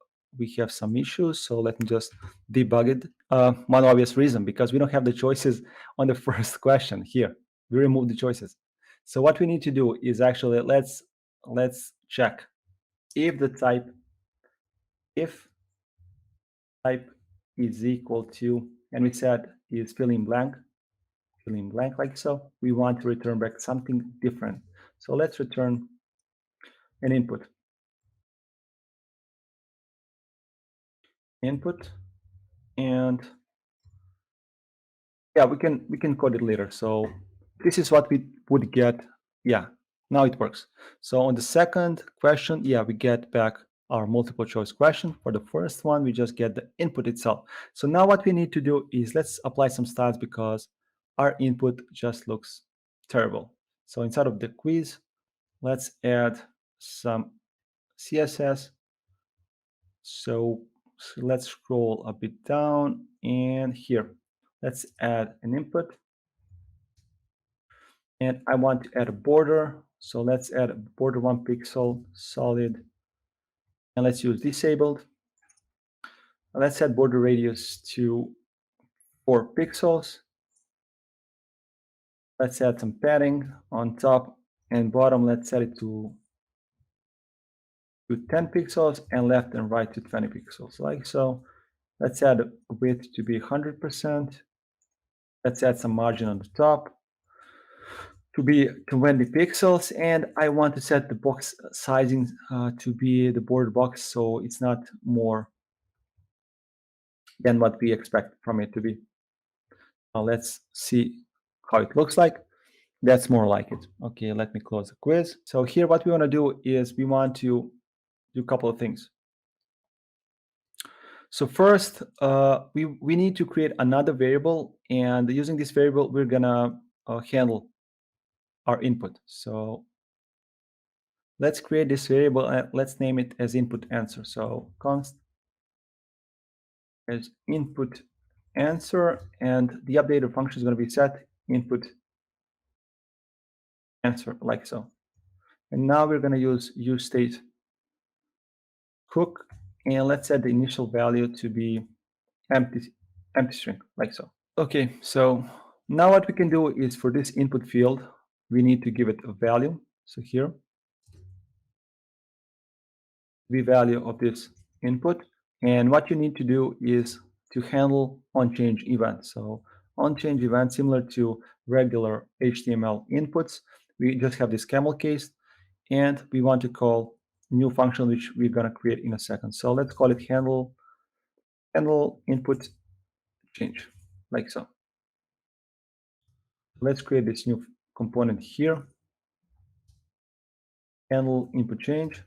have some issues. So let me just debug it. One obvious reason, because we don't have the choices on the first question here. We remove the choices. So what we need to do is actually let's check if the type is equal to, and we said is fill in blank like so. We want to return back something different. So let's return an input. And yeah, we can code it later. So this is what we would get. Yeah, now it works. So on the second question, yeah, we get back our multiple choice question. For the first one, we just get the input itself. So now what we need to do is let's apply some styles, because our input just looks terrible. So inside of the quiz, let's add some CSS. So let's scroll a bit down, and here, let's add an input. And I want to add a border. So let's add a border 1 pixel solid. And let's use disabled. Let's set border radius to 4 pixels. Let's add some padding on top and bottom. Let's set it to 10 pixels, and left and right to 20 pixels, like so. Let's add width to be 100%. Let's add some margin on the top to be 20 pixels, and I want to set the box sizing to be the border box, so it's not more than what we expect from it to be. Now let's see how it looks like. That's more like it. Okay, let me close the quiz. So here what we want to do is we want to do a couple of things. So first, we need to create another variable, and using this variable, we're gonna handle our input. So let's create this variable and let's name it as input answer. So const as input answer, and the updated function is going to be set input answer, like so. And now we're going to use useState hook, and let's set the initial value to be empty string, like so. Okay, so now what we can do is for this input field, we need to give it a value. So here, the value of this input. And what you need to do is to handle onChange event. So onChange event, similar to regular HTML inputs, we just have this camel case, and we want to call new function which we're going to create in a second. So let's call it handle input change, like so. Let's create this new component here, handle input change,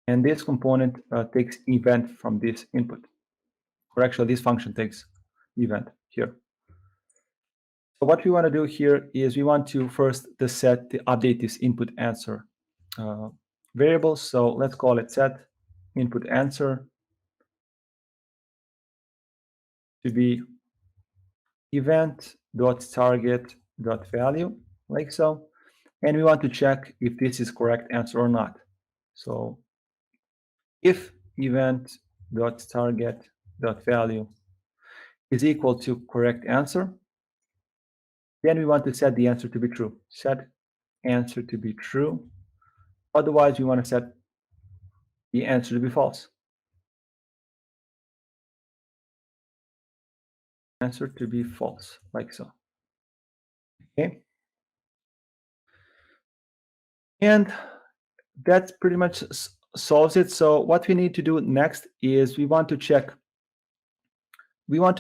and this component takes event from this input, or actually this function takes event here. So what we want to do here is we want to first update this input answer variable. So let's call it set input answer to be event.target.value, like so. And we want to check if this is correct answer or not. So if event.target.value is equal to correct answer, then we want to set the answer to be true. Set answer to be true. Otherwise, we want to set the answer to be false. Answer to be false, like so. Okay. And that pretty much solves it. So what we need to do next is we want to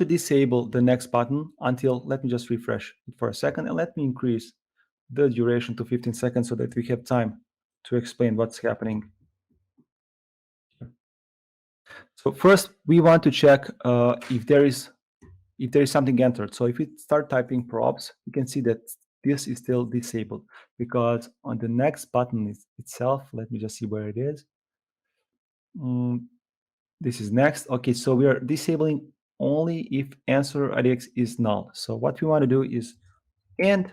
disable the next button until, let me just refresh it for a second, and let me increase the duration to 15 seconds so that we have time to explain what's happening. So first, we want to check if there is something entered. So if we start typing props, you can see that this is still disabled because on the next button itself, let me just see where it is. This is next. Okay, so we are disabling only if answer IDX is null. So what we want to do is and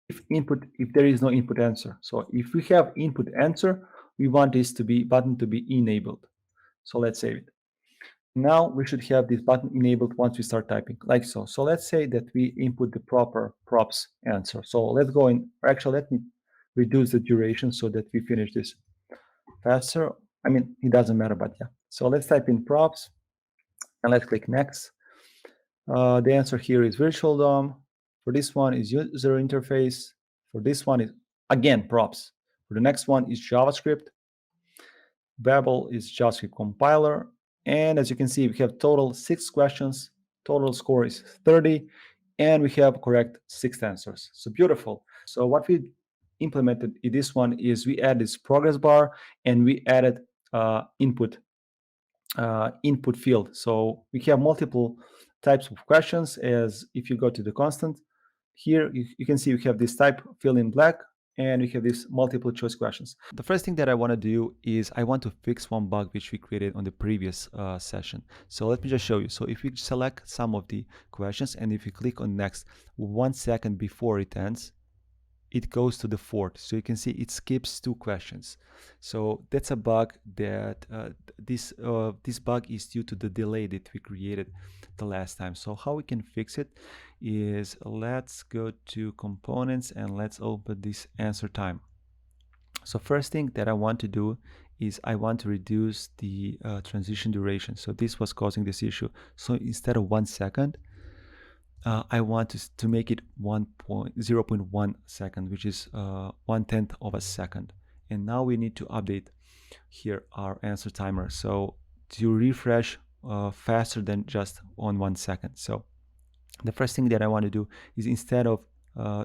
if there is no input answer. So if we have input answer, we want this button to be enabled. So let's save it. Now we should have this button enabled once we start typing, like so. So let's say that we input the proper props answer. So let's go in, actually let me reduce the duration so that we finish this faster. I mean, it doesn't matter, but yeah. So let's type in props and let's click next. The answer here is virtual DOM. For this one is user interface. For this one is, again, props. For the next one is JavaScript. Babel is JavaScript compiler. And as you can see, we have total 6 questions. Total score is 30. And we have correct 6 answers. So beautiful. So what we implemented in this one is we add this progress bar and we added input field. So we have multiple types of questions. As if you go to the constant, here you can see we have this type fill in black, and we have these multiple choice questions. The first thing that I want to do is I want to fix one bug which we created on the previous session. So let me just show you. So if we select some of the questions and if you click on next 1 second before it ends, it goes to the fourth. So you can see it skips 2 questions. So that's a bug that this bug is due to the delay that we created the last time. So how we can fix it is let's go to components and let's open this answer time. So first thing that I want to do is I want to reduce the transition duration. So this was causing this issue. So instead of 1 second, I want to make it 0.1 second, which is 1/10 of a second. And now we need to update here our answer timer. So to refresh faster than just on 1 second. So the first thing that I want to do is, instead of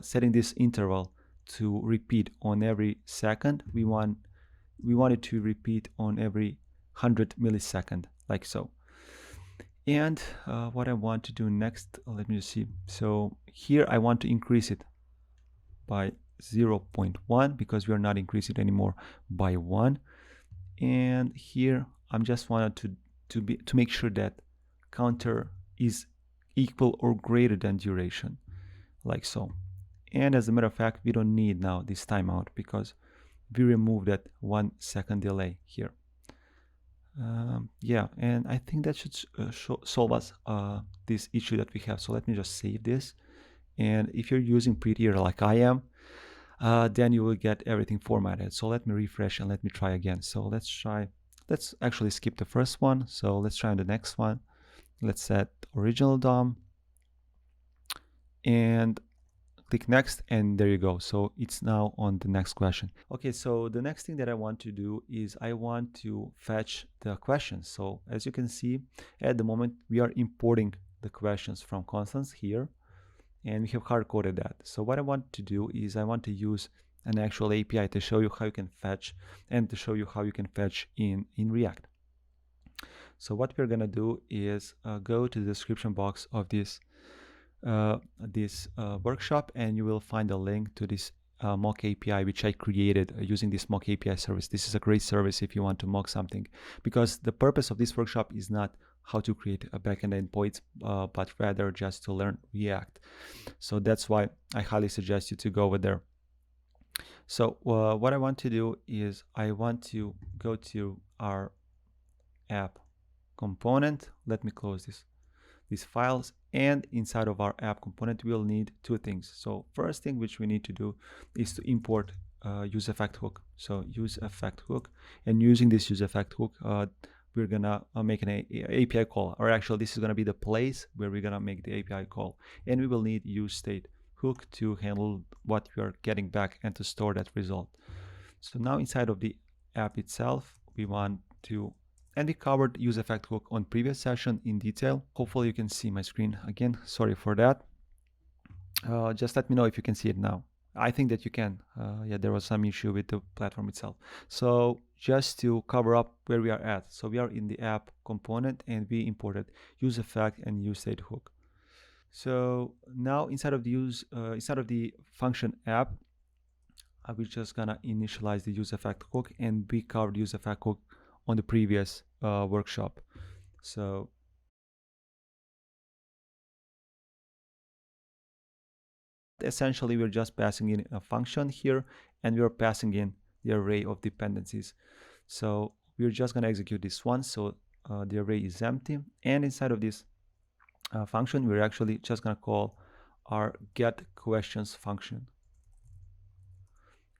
setting this interval to repeat on every second, we want it to repeat on every 100 millisecond, like so. And what I want to do next, let me just see. So here I want to increase it by 0.1 because we are not increasing it anymore by 1. And here I'm just wanted to make sure that counter is equal or greater than duration, like so. And as a matter of fact, we don't need now this timeout because we remove that 1 second delay here. Yeah, and I think that should solve us this issue that we have. So let me just save this. And if you're using Prettier like I am, then you will get everything formatted. So let me refresh and let me try again. So let's actually skip the first one. So let's try the next one. Let's set original DOM and click next, and there you go. So it's now on the next question. Okay, so the next thing that I want to do is I want to fetch the questions. So as you can see, at the moment we are importing the questions from constants here, and we have hard-coded that. So what I want to do is I want to use an actual API to show you how you can fetch, and to show you how you can fetch in React. So what we're gonna do is go to the description box of this workshop, and you will find a link to this mock API which I created using this mock API service. This is a great service if you want to mock something, because the purpose of this workshop is not how to create a backend endpoint, but rather just to learn React. So that's why I highly suggest you to go over there. So what I want to do is I want to go to our app component. Let me close these files, and inside of our app component we'll need two things. So first thing which we need to do is to import use effect hook. So use effect hook, and using this use effect hook we're gonna make an API call, or actually this is gonna be the place where we're gonna make the API call, and we will need use state hook to handle what we are getting back and to store that result. So now inside of the app itself we want to, and we covered use effect hook on previous session in detail. Hopefully you can see my screen again. Sorry for that. Just let me know if you can see it now. I think that you can. Yeah, there was some issue with the platform itself. So just to cover up where we are at. So we are in the app component, and we imported use effect and use state hook. So now inside of the function app, we're just gonna initialize the use effect hook, and we covered use effect hook on the previous workshop. So essentially we're just passing in a function here, and we're passing in the array of dependencies. So we're just going to execute this one. So the array is empty, and inside of this function we're actually just going to call our get questions function.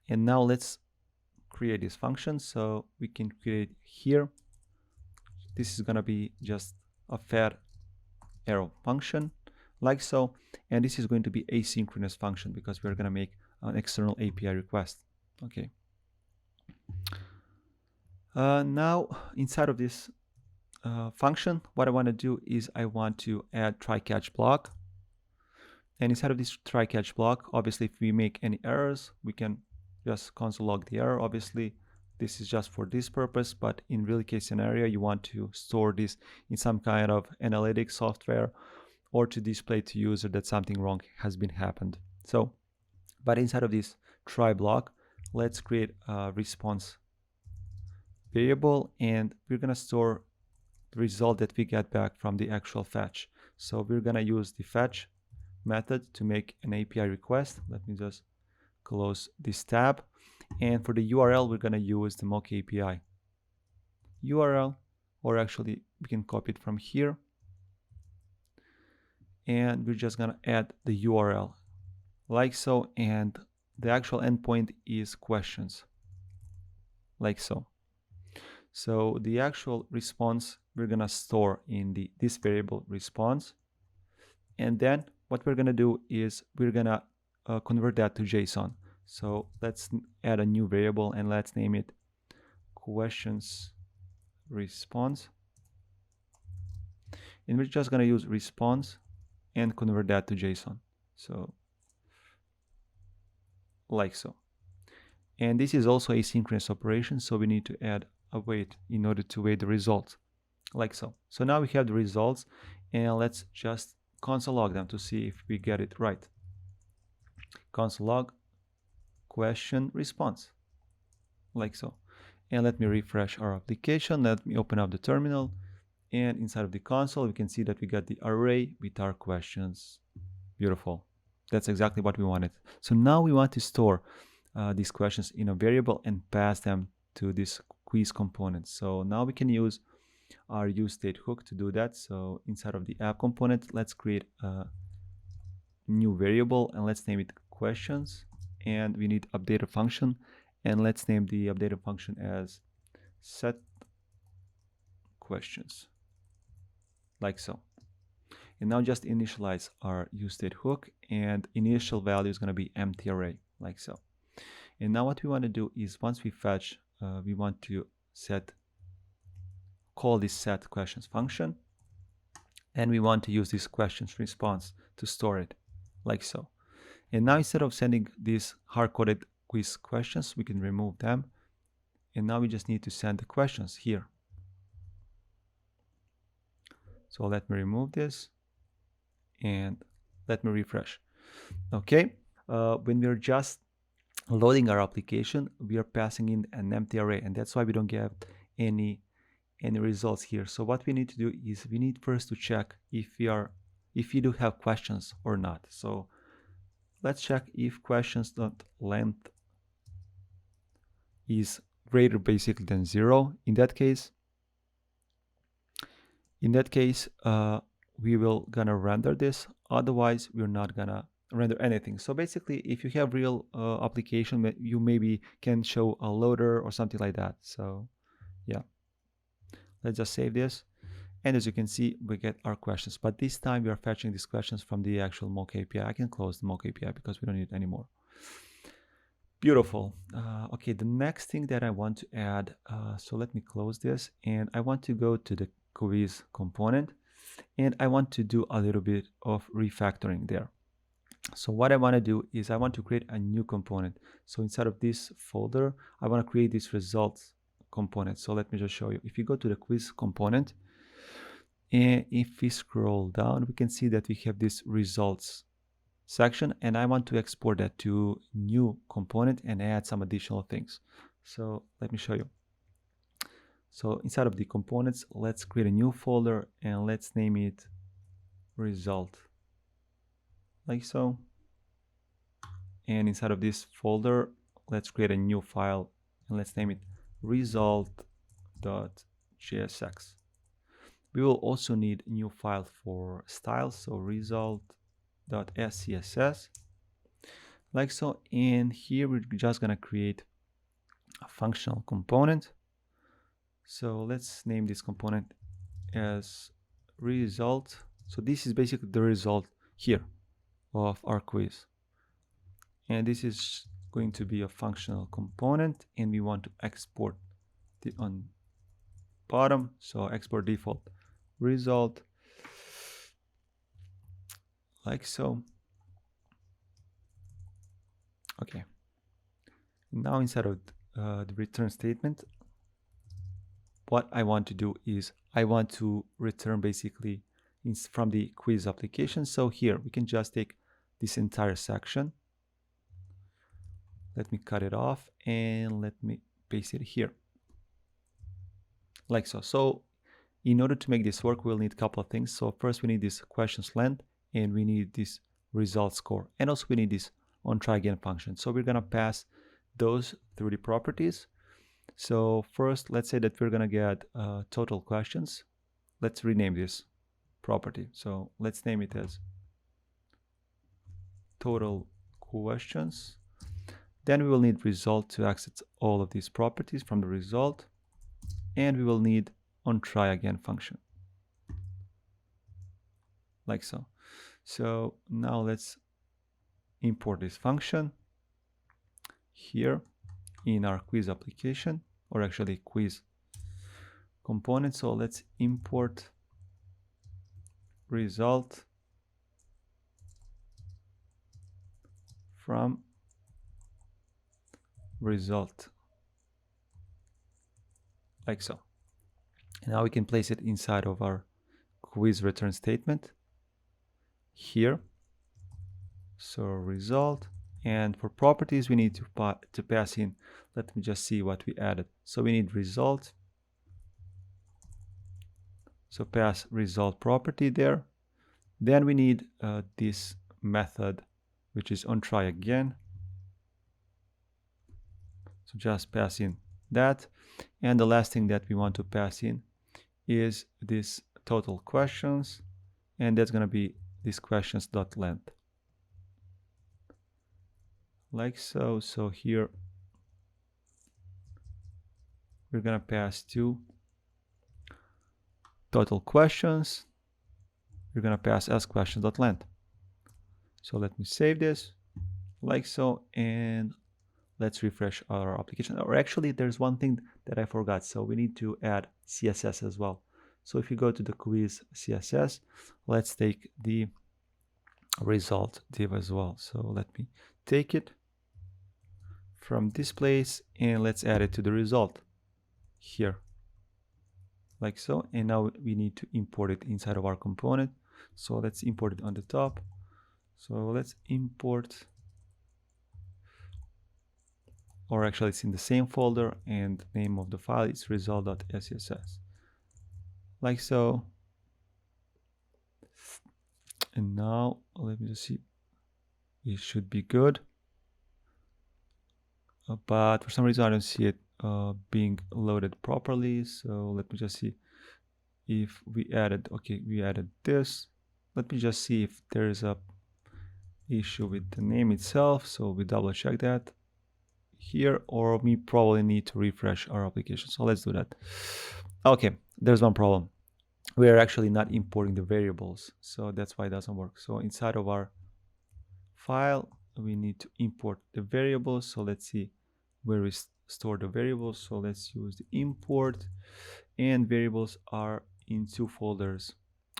And now let's create this function. So we can create here, this is going to be just a fat arrow function, like so, and this is going to be asynchronous function because we're going to make an external API request. Okay. Now inside of this function, what I want to do is I want to add try catch block, and inside of this try catch block, obviously if we make any errors we can just console log the error. Obviously this is just for this purpose, but in real case scenario you want to store this in some kind of analytics software, or to display to user that something wrong has been happened. So, but inside of this try block, let's create a response variable, and we're gonna store the result that we get back from the actual fetch. So we're gonna use the fetch method to make an API request. Let me just close this tab, and for the URL we're gonna use the mock API URL, or actually we can copy it from here, and we're just gonna add the URL like so, and the actual endpoint is questions, like so. So the actual response we're gonna store in this variable response, and then what we're gonna do is we're gonna convert that to JSON. So let's add a new variable and let's name it questions response, and we're just gonna use response and convert that to JSON. So like so. And this is also asynchronous operation, so we need to add a wait in order to wait the results, like so. So now we have the results, and let's just console log them to see if we get it right. Console log question response, like so. And let me refresh our application. Let me open up the terminal, and inside of the console we can see that we got the array with our questions. Beautiful. That's exactly what we wanted. So now we want to store these questions in a variable and pass them to this quiz component. So now we can use our useState hook to do that. So inside of the app component, let's create a new variable and let's name it questions, and we need updater function, and let's name the updater function as set questions, like so. And now just initialize our useState hook, and initial value is going to be empty array, like so. And now what we want to do is once we fetch, we want to call this set questions function, and we want to use this questions response to store it, like so. And now instead of sending these hard-coded quiz questions, we can remove them, and now we just need to send the questions here. So let me remove this and let me refresh. Okay, when we're just loading our application, we are passing in an empty array, and that's why we don't get any results here. So what we need to do is we need first to check if we do have questions or not. So let's check if questions.length is greater basically than 0. In that case, we will gonna render this. Otherwise, we're not gonna render anything. So basically, if you have real application, you maybe can show a loader or something like that. So yeah, let's just save this. And as you can see, we get our questions, but this time we are fetching these questions from the actual mock API. I can close the mock API because we don't need it anymore. Beautiful. Okay, the next thing that I want to add, so let me close this, and I want to go to the quiz component, and I want to do a little bit of refactoring there. So what I want to do is I want to create a new component. So inside of this folder, I want to create this results component. So let me just show you. If you go to the quiz component, and if we scroll down, we can see that we have this results section, and I want to export that to new component and add some additional things. So let me show you. So inside of the components, let's create a new folder and let's name it result, like so. And inside of this folder, let's create a new file and let's name it result.jsx. We will also need a new file for styles, so result.scss, like so. And here we're just gonna create a functional component. So let's name this component as result. So this is basically the result here of our quiz, and this is going to be a functional component, and we want to export the on bottom. So export default result, like so. Okay, now inside of the return statement, what I want to do is I want to return basically from the quiz application. So here we can just take this entire section. Let me cut it off and let me paste it here, like so. So in order to make this work, we'll need a couple of things. So first we need this questions length, and we need this result score, and also we need this on try again function. So we're gonna pass those through the properties. So first, let's say that we're gonna get total questions. Let's rename this property. So let's name it as total questions. Then we will need result to access all of these properties from the result. and we will need on try again function, like so. So now let's import this function here in our quiz application, or actually quiz component. So let's import result from result, like so. And now we can place it inside of our quiz return statement here. So result, and for properties we need to pass in, let me just see what we added. So we need result, so pass result property there. Then we need this method which is on try again, so just pass in that. And the last thing that we want to pass in is this total questions, and that's going to be this questions.length, like so. So here we're going to pass to total questions, we're going to pass as questions.length. So let me save this, like so, and let's refresh our application. Or actually there's one thing that I forgot, so we need to add CSS as well. So if you go to the quiz CSS, let's take the result div as well. So let me take it from this place and let's add it to the result here, like so. And now we need to import it inside of our component. So let's import it on the top. So let's import, or actually it's in the same folder, and the name of the file is result.scss, like so. And now let me just see, it should be good, but for some reason I don't see it being loaded properly. So let me just see if we added, okay, we added this. Let me just see if there is a issue with the name itself, so we double check that here, or we probably need to refresh our application. So let's do that. Okay, there's one problem. We are actually not importing the variables, so that's why it doesn't work. So inside of our file we need to import the variables. So let's see where we store the variables. So let's use the import, and variables are in two folders,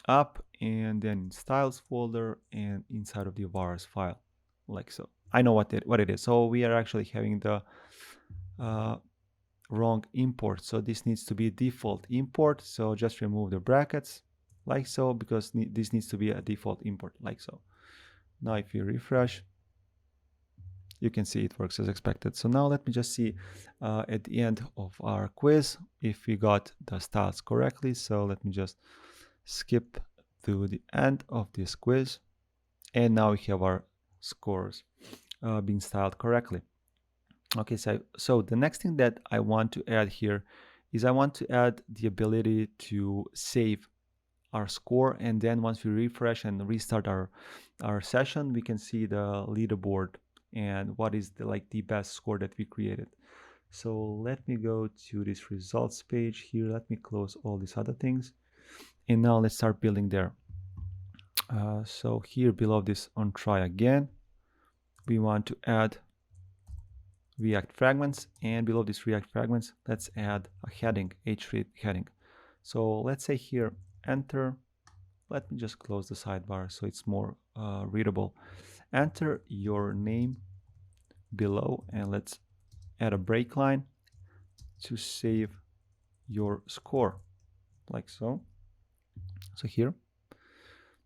up and then in styles folder and inside of the vars file, like so. I know what it is. So we are actually having the wrong import, so this needs to be default import. So just remove the brackets, like so, because this needs to be a default import, like so. Now if you refresh, you can see it works as expected. So now let me just see at the end of our quiz if we got the styles correctly. So let me just skip to the end of this quiz, and now we have our scores being styled correctly. Okay, so the next thing that I want to add here is I want to add the ability to save our score, and then once we refresh and restart our session, we can see the leaderboard and what is the best score that we created. So let me go to this results page here. Let me close all these other things, and now let's start building there. So here below this on try again, we want to add React fragments, and below this React fragments, let's add a heading, href heading. So let's say here enter, let me just close the sidebar so it's more readable. Enter your name below, and let's add a break line to save your score, like so. So here,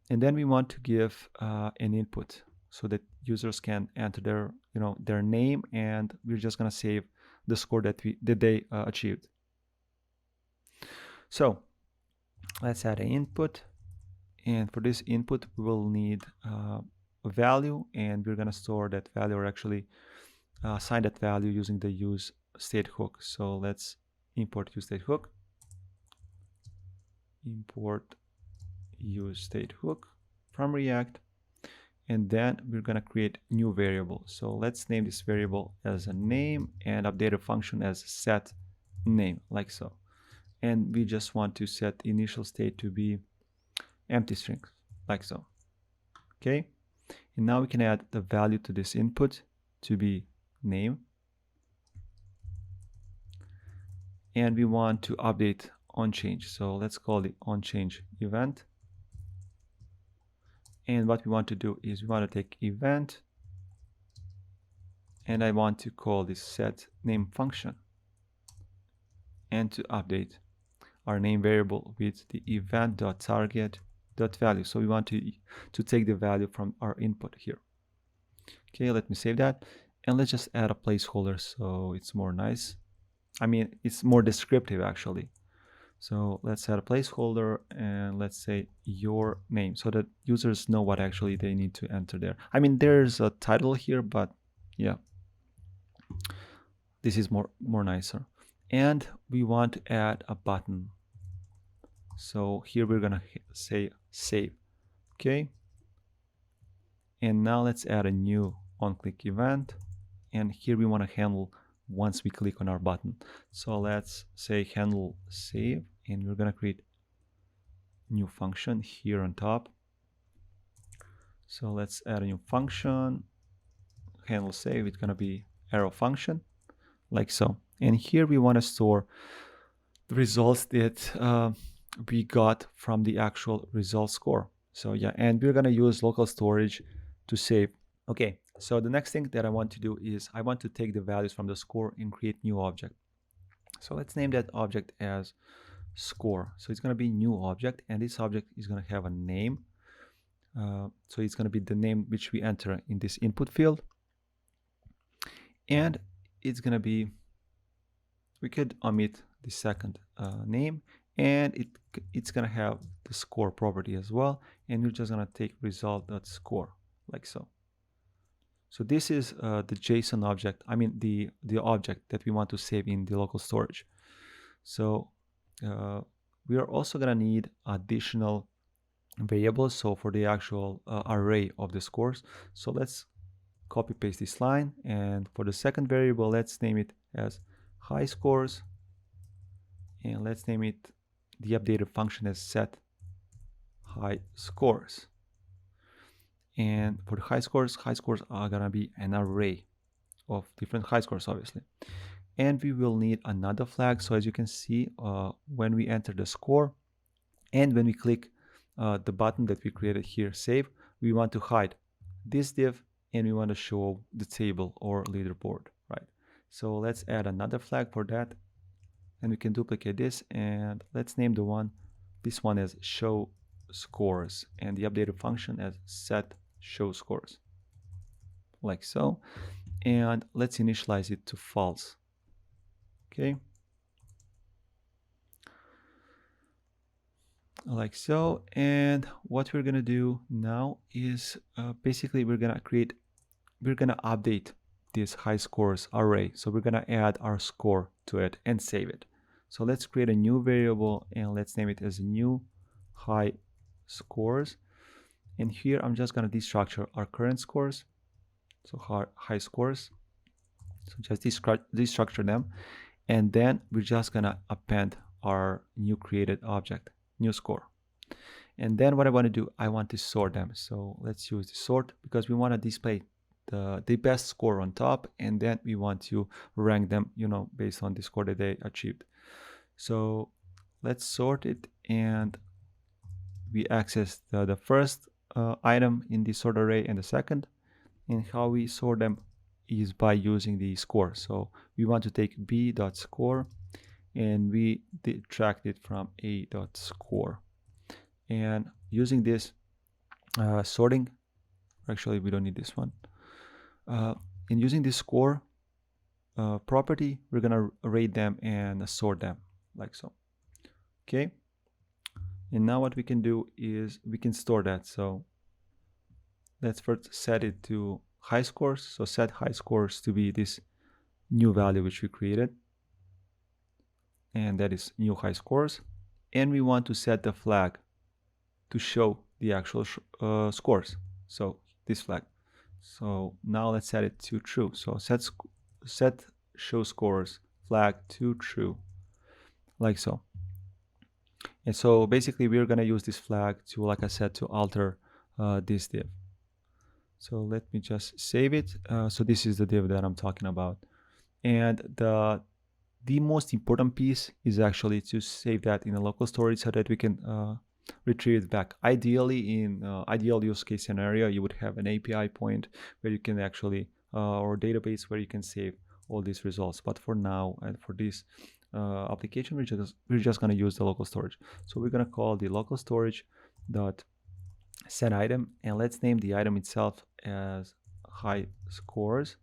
and then we want to give an input so that users can enter their name, and we're just going to save the score that they achieved. So let's add an input, and for this input we will need a value, and we're going to store that value, or actually assign that value using the use state hook. So let's import use state hook, import use state hook from React, and then we're going to create new variable. So let's name this variable as a name and update a function as set name, like so. and we just want to set the initial state to be empty strings, like so. Okay, and now we can add the value to this input to be name, and we want to update onChange. So let's call the onChange event. And what we want to do is we want to take event, and I want to call this set name function, and to update our name variable with the event.target.value. So we want to take the value from our input here. Okay, let me save that, and let's just add a placeholder so it's more nice. I mean, it's more descriptive actually. So let's add a placeholder, and let's say your name, so that users know what actually they need to enter there. I mean, there's a title here, but yeah, this is more nicer. And we want to add a button. So here we're gonna say save. Okay. And now let's add a new on-click event. And here we want to handle once we click on our button. So let's say handle save, and we're gonna create new function here on top. So let's add a new function, handle save. It's gonna be arrow function, like so. And here we want to store the results that we got from the actual result score. So yeah, and we're gonna use local storage to save. Okay, so the next thing that I want to do is I want to take the values from the score and create new object. So let's name that object as score. So it's gonna be new object, and this object is gonna have a name. So it's gonna be the name which we enter in this input field, and it's gonna be, we could omit the second name, and it's gonna have the score property as well, and we're just gonna take result.score, like so. So this is the JSON object, I mean the object that we want to save in the local storage. So we are also gonna need additional variables, so for the actual array of the scores. So let's copy paste this line, and for the second variable, let's name it as high scores, and let's name it the updated function as set high scores. And for the high scores are gonna be an array of different high scores, obviously. And we will need another flag. So as you can see, when we enter the score and when we click the button that we created here, save, we want to hide this div, and we want to show the table or leaderboard, right? So let's add another flag for that, and we can duplicate this, and let's name this one as show scores, and the updated function as set show scores, like so. And let's initialize it to false. Okay, like so. And what we're gonna do now is basically we're gonna update this high scores array. So we're gonna add our score to it and save it. So let's create a new variable, and let's name it as new high scores. And here I'm just gonna destructure our current scores, so high scores. So just destructure them, and then we're just gonna append our new created object, new score. And then what I want to do, I want to sort them. So let's use the sort, because we want to display the best score on top, and then we want to rank them, based on the score that they achieved. So let's sort it, and we access the first item in the sort array and the second. And how we sort them is by using the score. So we want to take b.score, and we detract it from a.score. And using this sorting, actually we don't need this one. In using this score property, we're gonna rate them and sort them, like so. Okay. And now what we can do is we can store that. So let's first set it to high scores. So set high scores to be this new value which we created, and that is new high scores. And we want to set the flag to show the actual scores. So this flag. So now let's set it to true. So set show scores flag to true, like so. And so basically we're going to use this flag to, like I said, to alter this div. So let me just save it. So this is the div that I'm talking about. And the most important piece is actually to save that in a local storage so that we can retrieve it back. Ideally, in ideal use case scenario, you would have an API point where you can actually, or database where you can save all these results. But for now, and for this application, we're just going to use the local storage. So we're going to call the local storage dot set item, and let's name the item itself as high scores.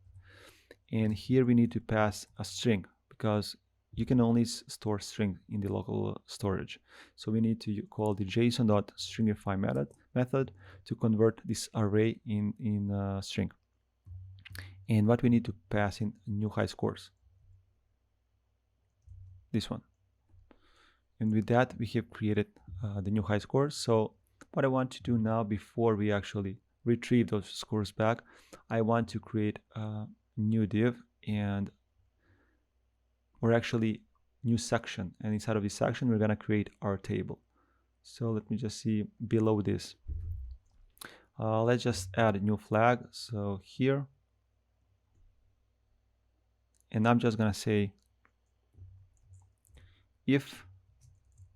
And here we need to pass a string because you can only store string in the local storage. So we need to call the json.stringify method to convert this array in string. And what we need to pass in new high scores, this one. And with that, we have created the new high scores. So what I want to do now, before we actually retrieve those scores back, I want to create a new div, and we're actually new section, and inside of this section we're going to create our table. So let me just see below this, let's just add a new flag, so here, and I'm just going to say if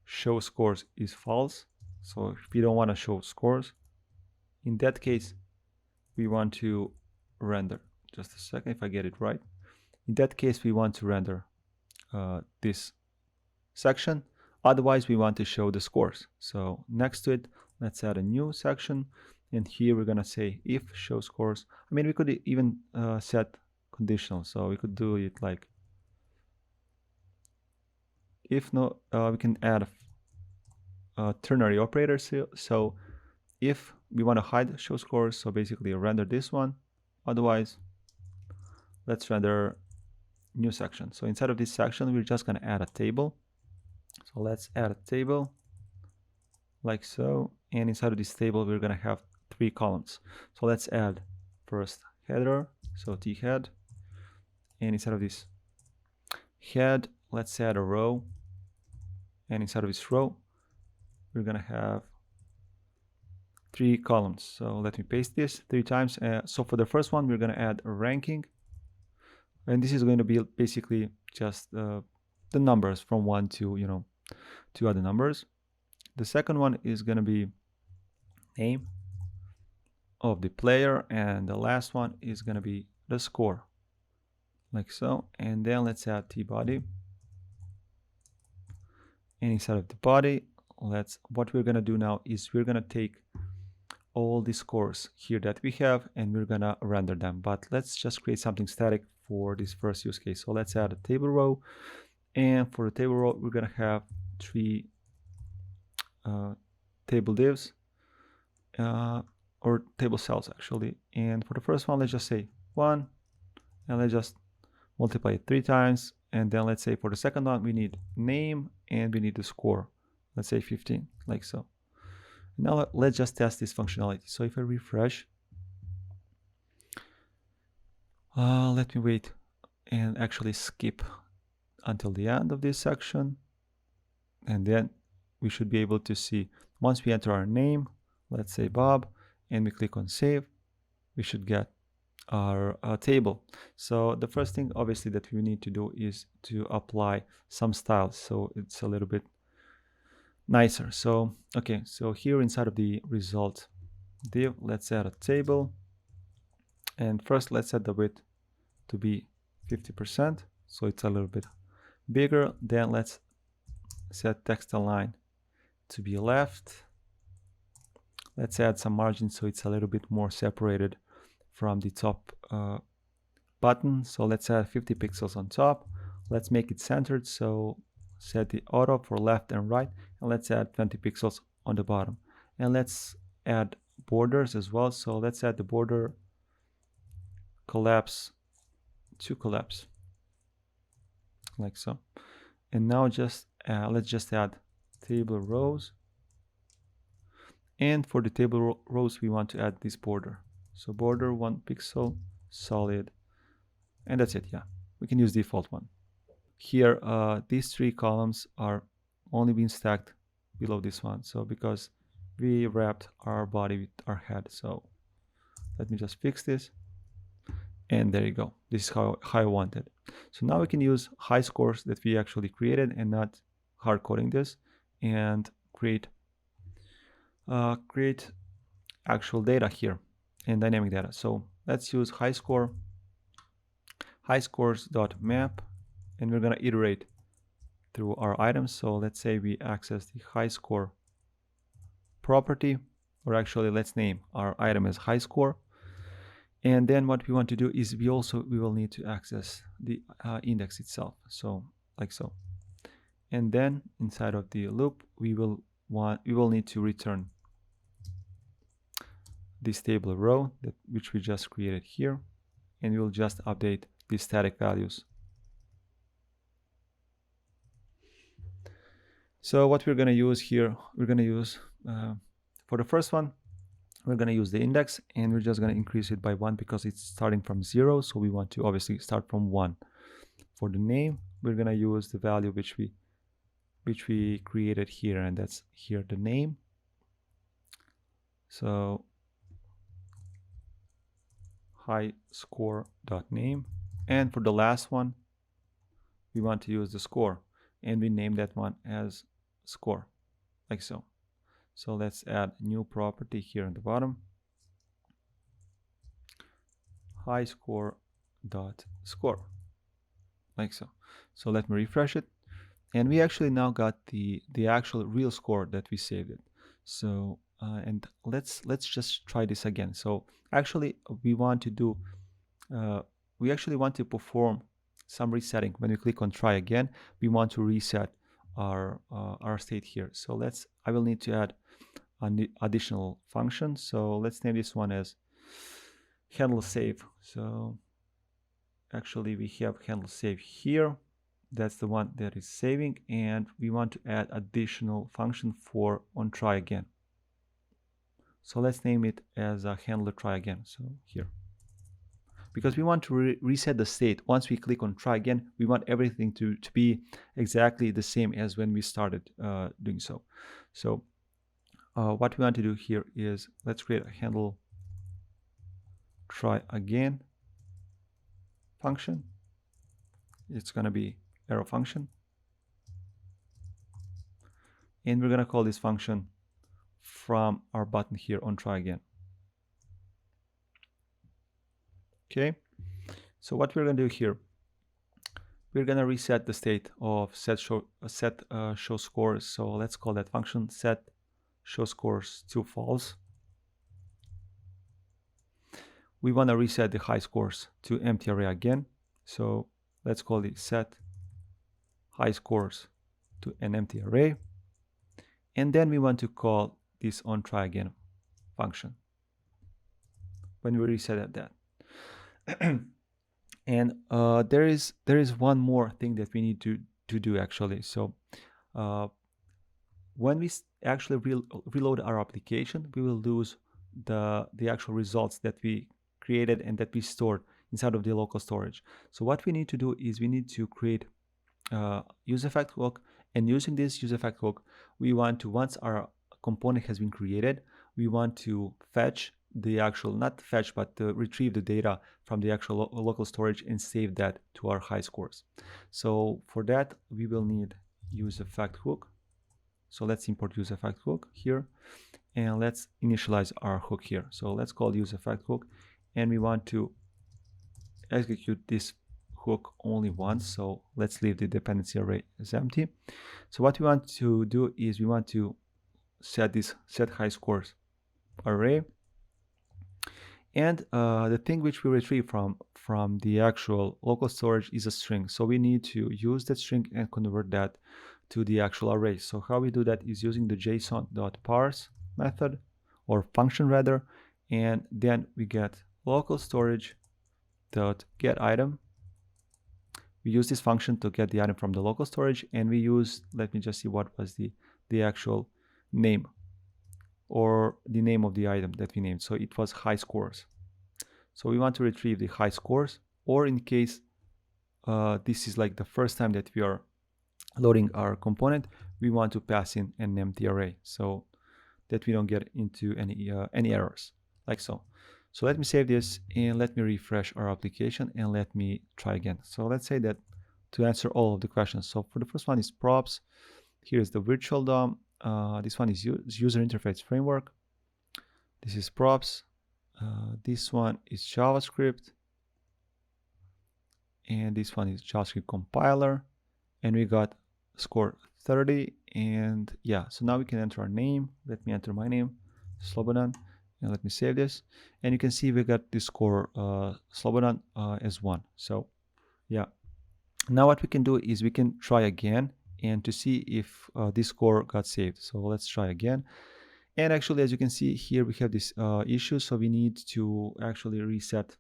show scores is false. So if we don't want to show scores, in that case we want to render, just a second if I get it right, in that case we want to render this section. Otherwise we want to show the scores. So next to it, let's add a new section, and here we're gonna say if show scores. I mean, we could even set conditional, so we could do it like if no, we can add a ternary operator. So if we want to hide show scores, so basically render this one. Otherwise, let's render new section. So inside of this section, we're just gonna add a table. So let's add a table like so, and inside of this table we're gonna have 3 columns. So let's add first header, so t head, and inside of this head let's add a row, and inside of this row we're gonna have 3 columns. So let me paste this 3 times. So for the first one we're gonna add a ranking, and this is going to be basically just the numbers from 1 to to other numbers. The second one is going to be name of the player, and the last one is going to be the score, like so. And then let's add t-body, and inside of the body, what we're going to do now is we're going to take all the scores here that we have and we're going to render them. But let's just create something static for this first use case. So let's add a table row, and for the table row we're going to have 3 table divs, or table cells actually. And for the first one, let's just say 1, and let's just multiply it 3 times. And then let's say for the second one we need name and we need the score, let's say 15, like so. Now let's just test this functionality. So if I refresh, let me wait and actually skip until the end of this section, and then we should be able to see, once we enter our name, let's say Bob, and we click on save, we should get our table. So the first thing obviously that we need to do is to apply some styles so it's a little bit nicer. So okay, so here inside of the result div, let's add a table, and first let's set the width to be 50%, so it's a little bit bigger. Then let's set text align to be left. Let's add some margin so it's a little bit more separated from the top button. So let's add 50 pixels on top. Let's make it centered, so set the auto for left and right, and let's add 20 pixels on the bottom. And let's add borders as well. So let's add the border collapse to collapse, like so. And now let's just add table rows, and for the table rows we want to add this border. So border 1 pixel solid, and that's it. Yeah, we can use default one. Here these 3 columns are only being stacked below this one. So because we wrapped our body with our head. So let me just fix this. And there you go. This is how I want it. So now we can use high scores that we actually created and not hard coding this, and create actual data here and dynamic data. So let's use high scores.map, and we're going to iterate through our items. So let's say we access the high score property, or actually let's name our item as high score. And then what we want to do is we will need to access the index itself. So like so. And then inside of the loop, we will need to return this table row which we just created here, and we will just update these static values. So what we're going to use here, we're going to use for the first one, we're going to use the index, and we're just going to increase it by 1 because it's starting from 0. So we want to obviously start from 1. For the name, we're going to use the value which we created here, and that's here the name. So high score.name, and for the last one, we want to use the score, and we name that one as score, like so. So let's add new property here on the bottom, high score.score, like so. So let me refresh it, and we actually now got the actual real score that we saved it. So and let's just try this again. So actually we want to do we actually want to perform some resetting. When we click on try again, we want to reset our state here. So I will need to add an additional function. So let's name this one as handle save. So actually we have handle save here. That's the one that is saving, and we want to add additional function for on try again. So let's name it as a handler try again. So here, because we want to reset the state. Once we click on try again, we want everything to be exactly the same as when we started doing so. So what we want to do here is let's create a handle try again function. It's going to be arrow function, and we're going to call this function from our button here on try again. Okay, so what we're going to do here, we're going to reset the state of set show scores. So let's call that function set show scores to false. We want to reset the high scores to empty array again. So let's call it set high scores to an empty array. And then we want to call this on try again function when we reset that. And there is one more thing that we need to do actually. So when we actually reload our application, we will lose the actual results that we created and that we stored inside of the local storage. So what we need to do is we need to create use effect hook, and using this use effect hook, we want to, once our component has been created, we want to fetch the actual, not fetch, but retrieve the data from the actual local storage and save that to our high scores. So for that, we will need use effect hook. So let's import use effect hook here, and let's initialize our hook here. So let's call use effect hook, and we want to execute this hook only once. So let's leave the dependency array as empty. So what we want to do is we want to set this set high scores array, and the thing which we retrieve from the actual local storage is a string. So we need to use that string and convert that to the actual array. So how we do that is using the json.parse method, or function rather, and then we get local storage dot get item. We use this function to get the item from the local storage, and we use, let me just see what was the actual name, or the name of the item that we named. So it was high scores. So we want to retrieve the high scores, or in case this is like the first time that we are loading our component, we want to pass in an empty array so that we don't get into any errors, like so. So let me save this and let me refresh our application and let me try again. So let's say that to answer all of the questions. So for the first one is props. Here is the virtual DOM. This one is user interface framework. This is props. This one is JavaScript. And this one is JavaScript compiler. And we got score 30. And yeah, so now we can enter our name. Let me enter my name, Slobodan. And let me save this. And you can see we got the score Slobodan as 1. So yeah. Now what we can do is we can try again and to see if this score got saved. So let's try again. And actually, as you can see here, we have this issue. So we need to actually reset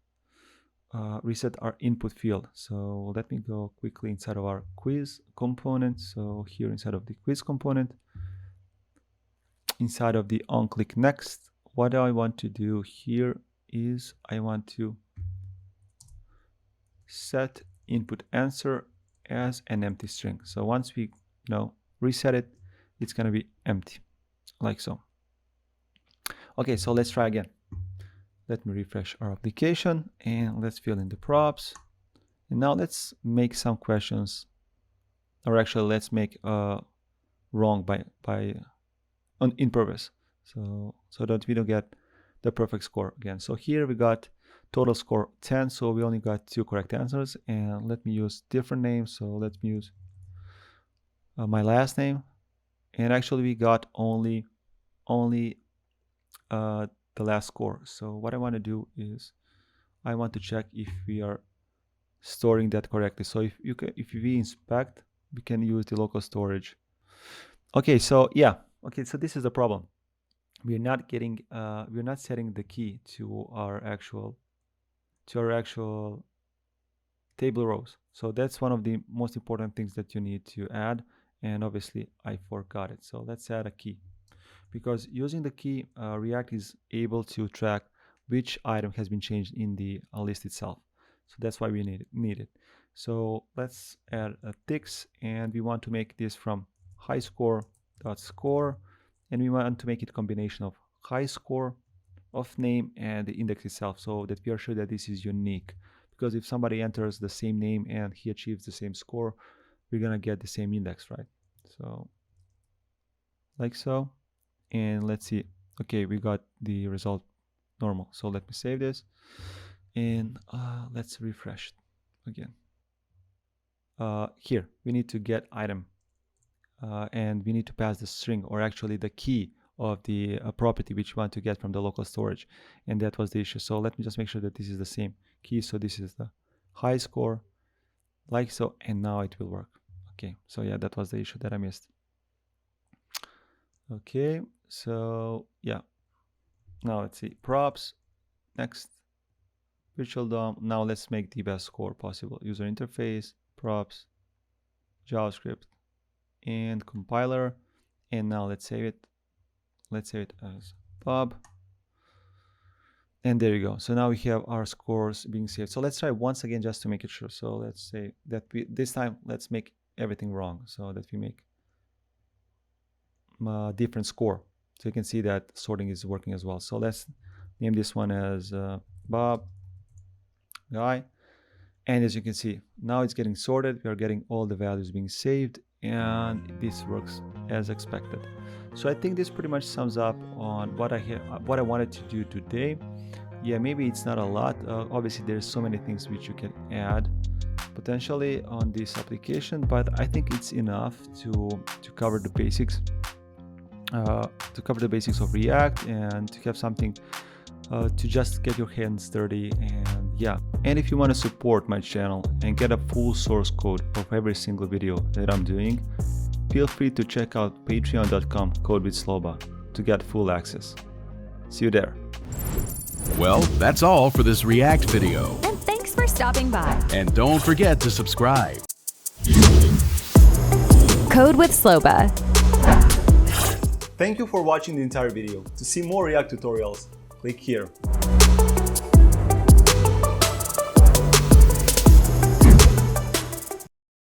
our input field. So let me go quickly inside of our quiz component. So here inside of the quiz component, inside of the onClick next, what I want to do here is I want to set input answer as an empty string. So once we reset it, it's going to be empty, like so. Okay, so let's try again. Let me refresh our application and let's fill in the props. And now let's make some questions, or actually let's make wrong in purpose, so that we don't get the perfect score again. So here we got total score 10, so we only got 2 correct answers. And let me use different names. So let me use my last name. And actually we got only the last score. So what I want to do is I want to check if we are storing that correctly. So if we inspect, we can use the local storage. Okay, so yeah. Okay, so this is the problem. We're not setting the key to our actual table rows. So that's one of the most important things that you need to add. And obviously I forgot it. So let's add a key, because using the key, React is able to track which item has been changed in the list itself. So that's why we need it. So let's add a ticks, and we want to make this from high score.score, and we want to make it a combination of high score, of name, and the index itself, so that we are sure that this is unique. Because if somebody enters the same name and he achieves the same score, we're gonna get the same index, right? So like so. And let's see. Okay, we got the result normal. So let me save this and let's refresh it again. Here we need to get item and we need to pass the string, or actually the key of the property which we want to get from the local storage, and that was the issue. So let me just make sure that this is the same key. So this is the high score, like so, and now it will work. Okay, so yeah, that was the issue that I missed. Okay, so yeah, now let's see, props, next, virtual DOM. Now let's make the best score possible. User interface, props, JavaScript, and compiler. And now let's save it. Let's save it as pub. And there you go. So now we have our scores being saved. So let's try once again just to make it sure. So let's say that this time let's make everything wrong, so that we make a different score. So you can see that sorting is working as well. So let's name this one as Bob Guy. And as you can see, now it's getting sorted. We are getting all the values being saved, and this works as expected. So I think this pretty much sums up on what I wanted to do today. Yeah, maybe it's not a lot. Obviously, there's so many things which you can add potentially on this application, but I think it's enough to cover the basics. To cover the basics of React and to have something to just get your hands dirty. And yeah, and if you want to support my channel and get a full source code of every single video that I'm doing, feel free to check out patreon.com/codewithsloba to get full access. See you there. Well, that's all for this React video. And thanks for stopping by. And don't forget to subscribe. Code with Sloba. Thank you for watching the entire video. To see more React tutorials, click here.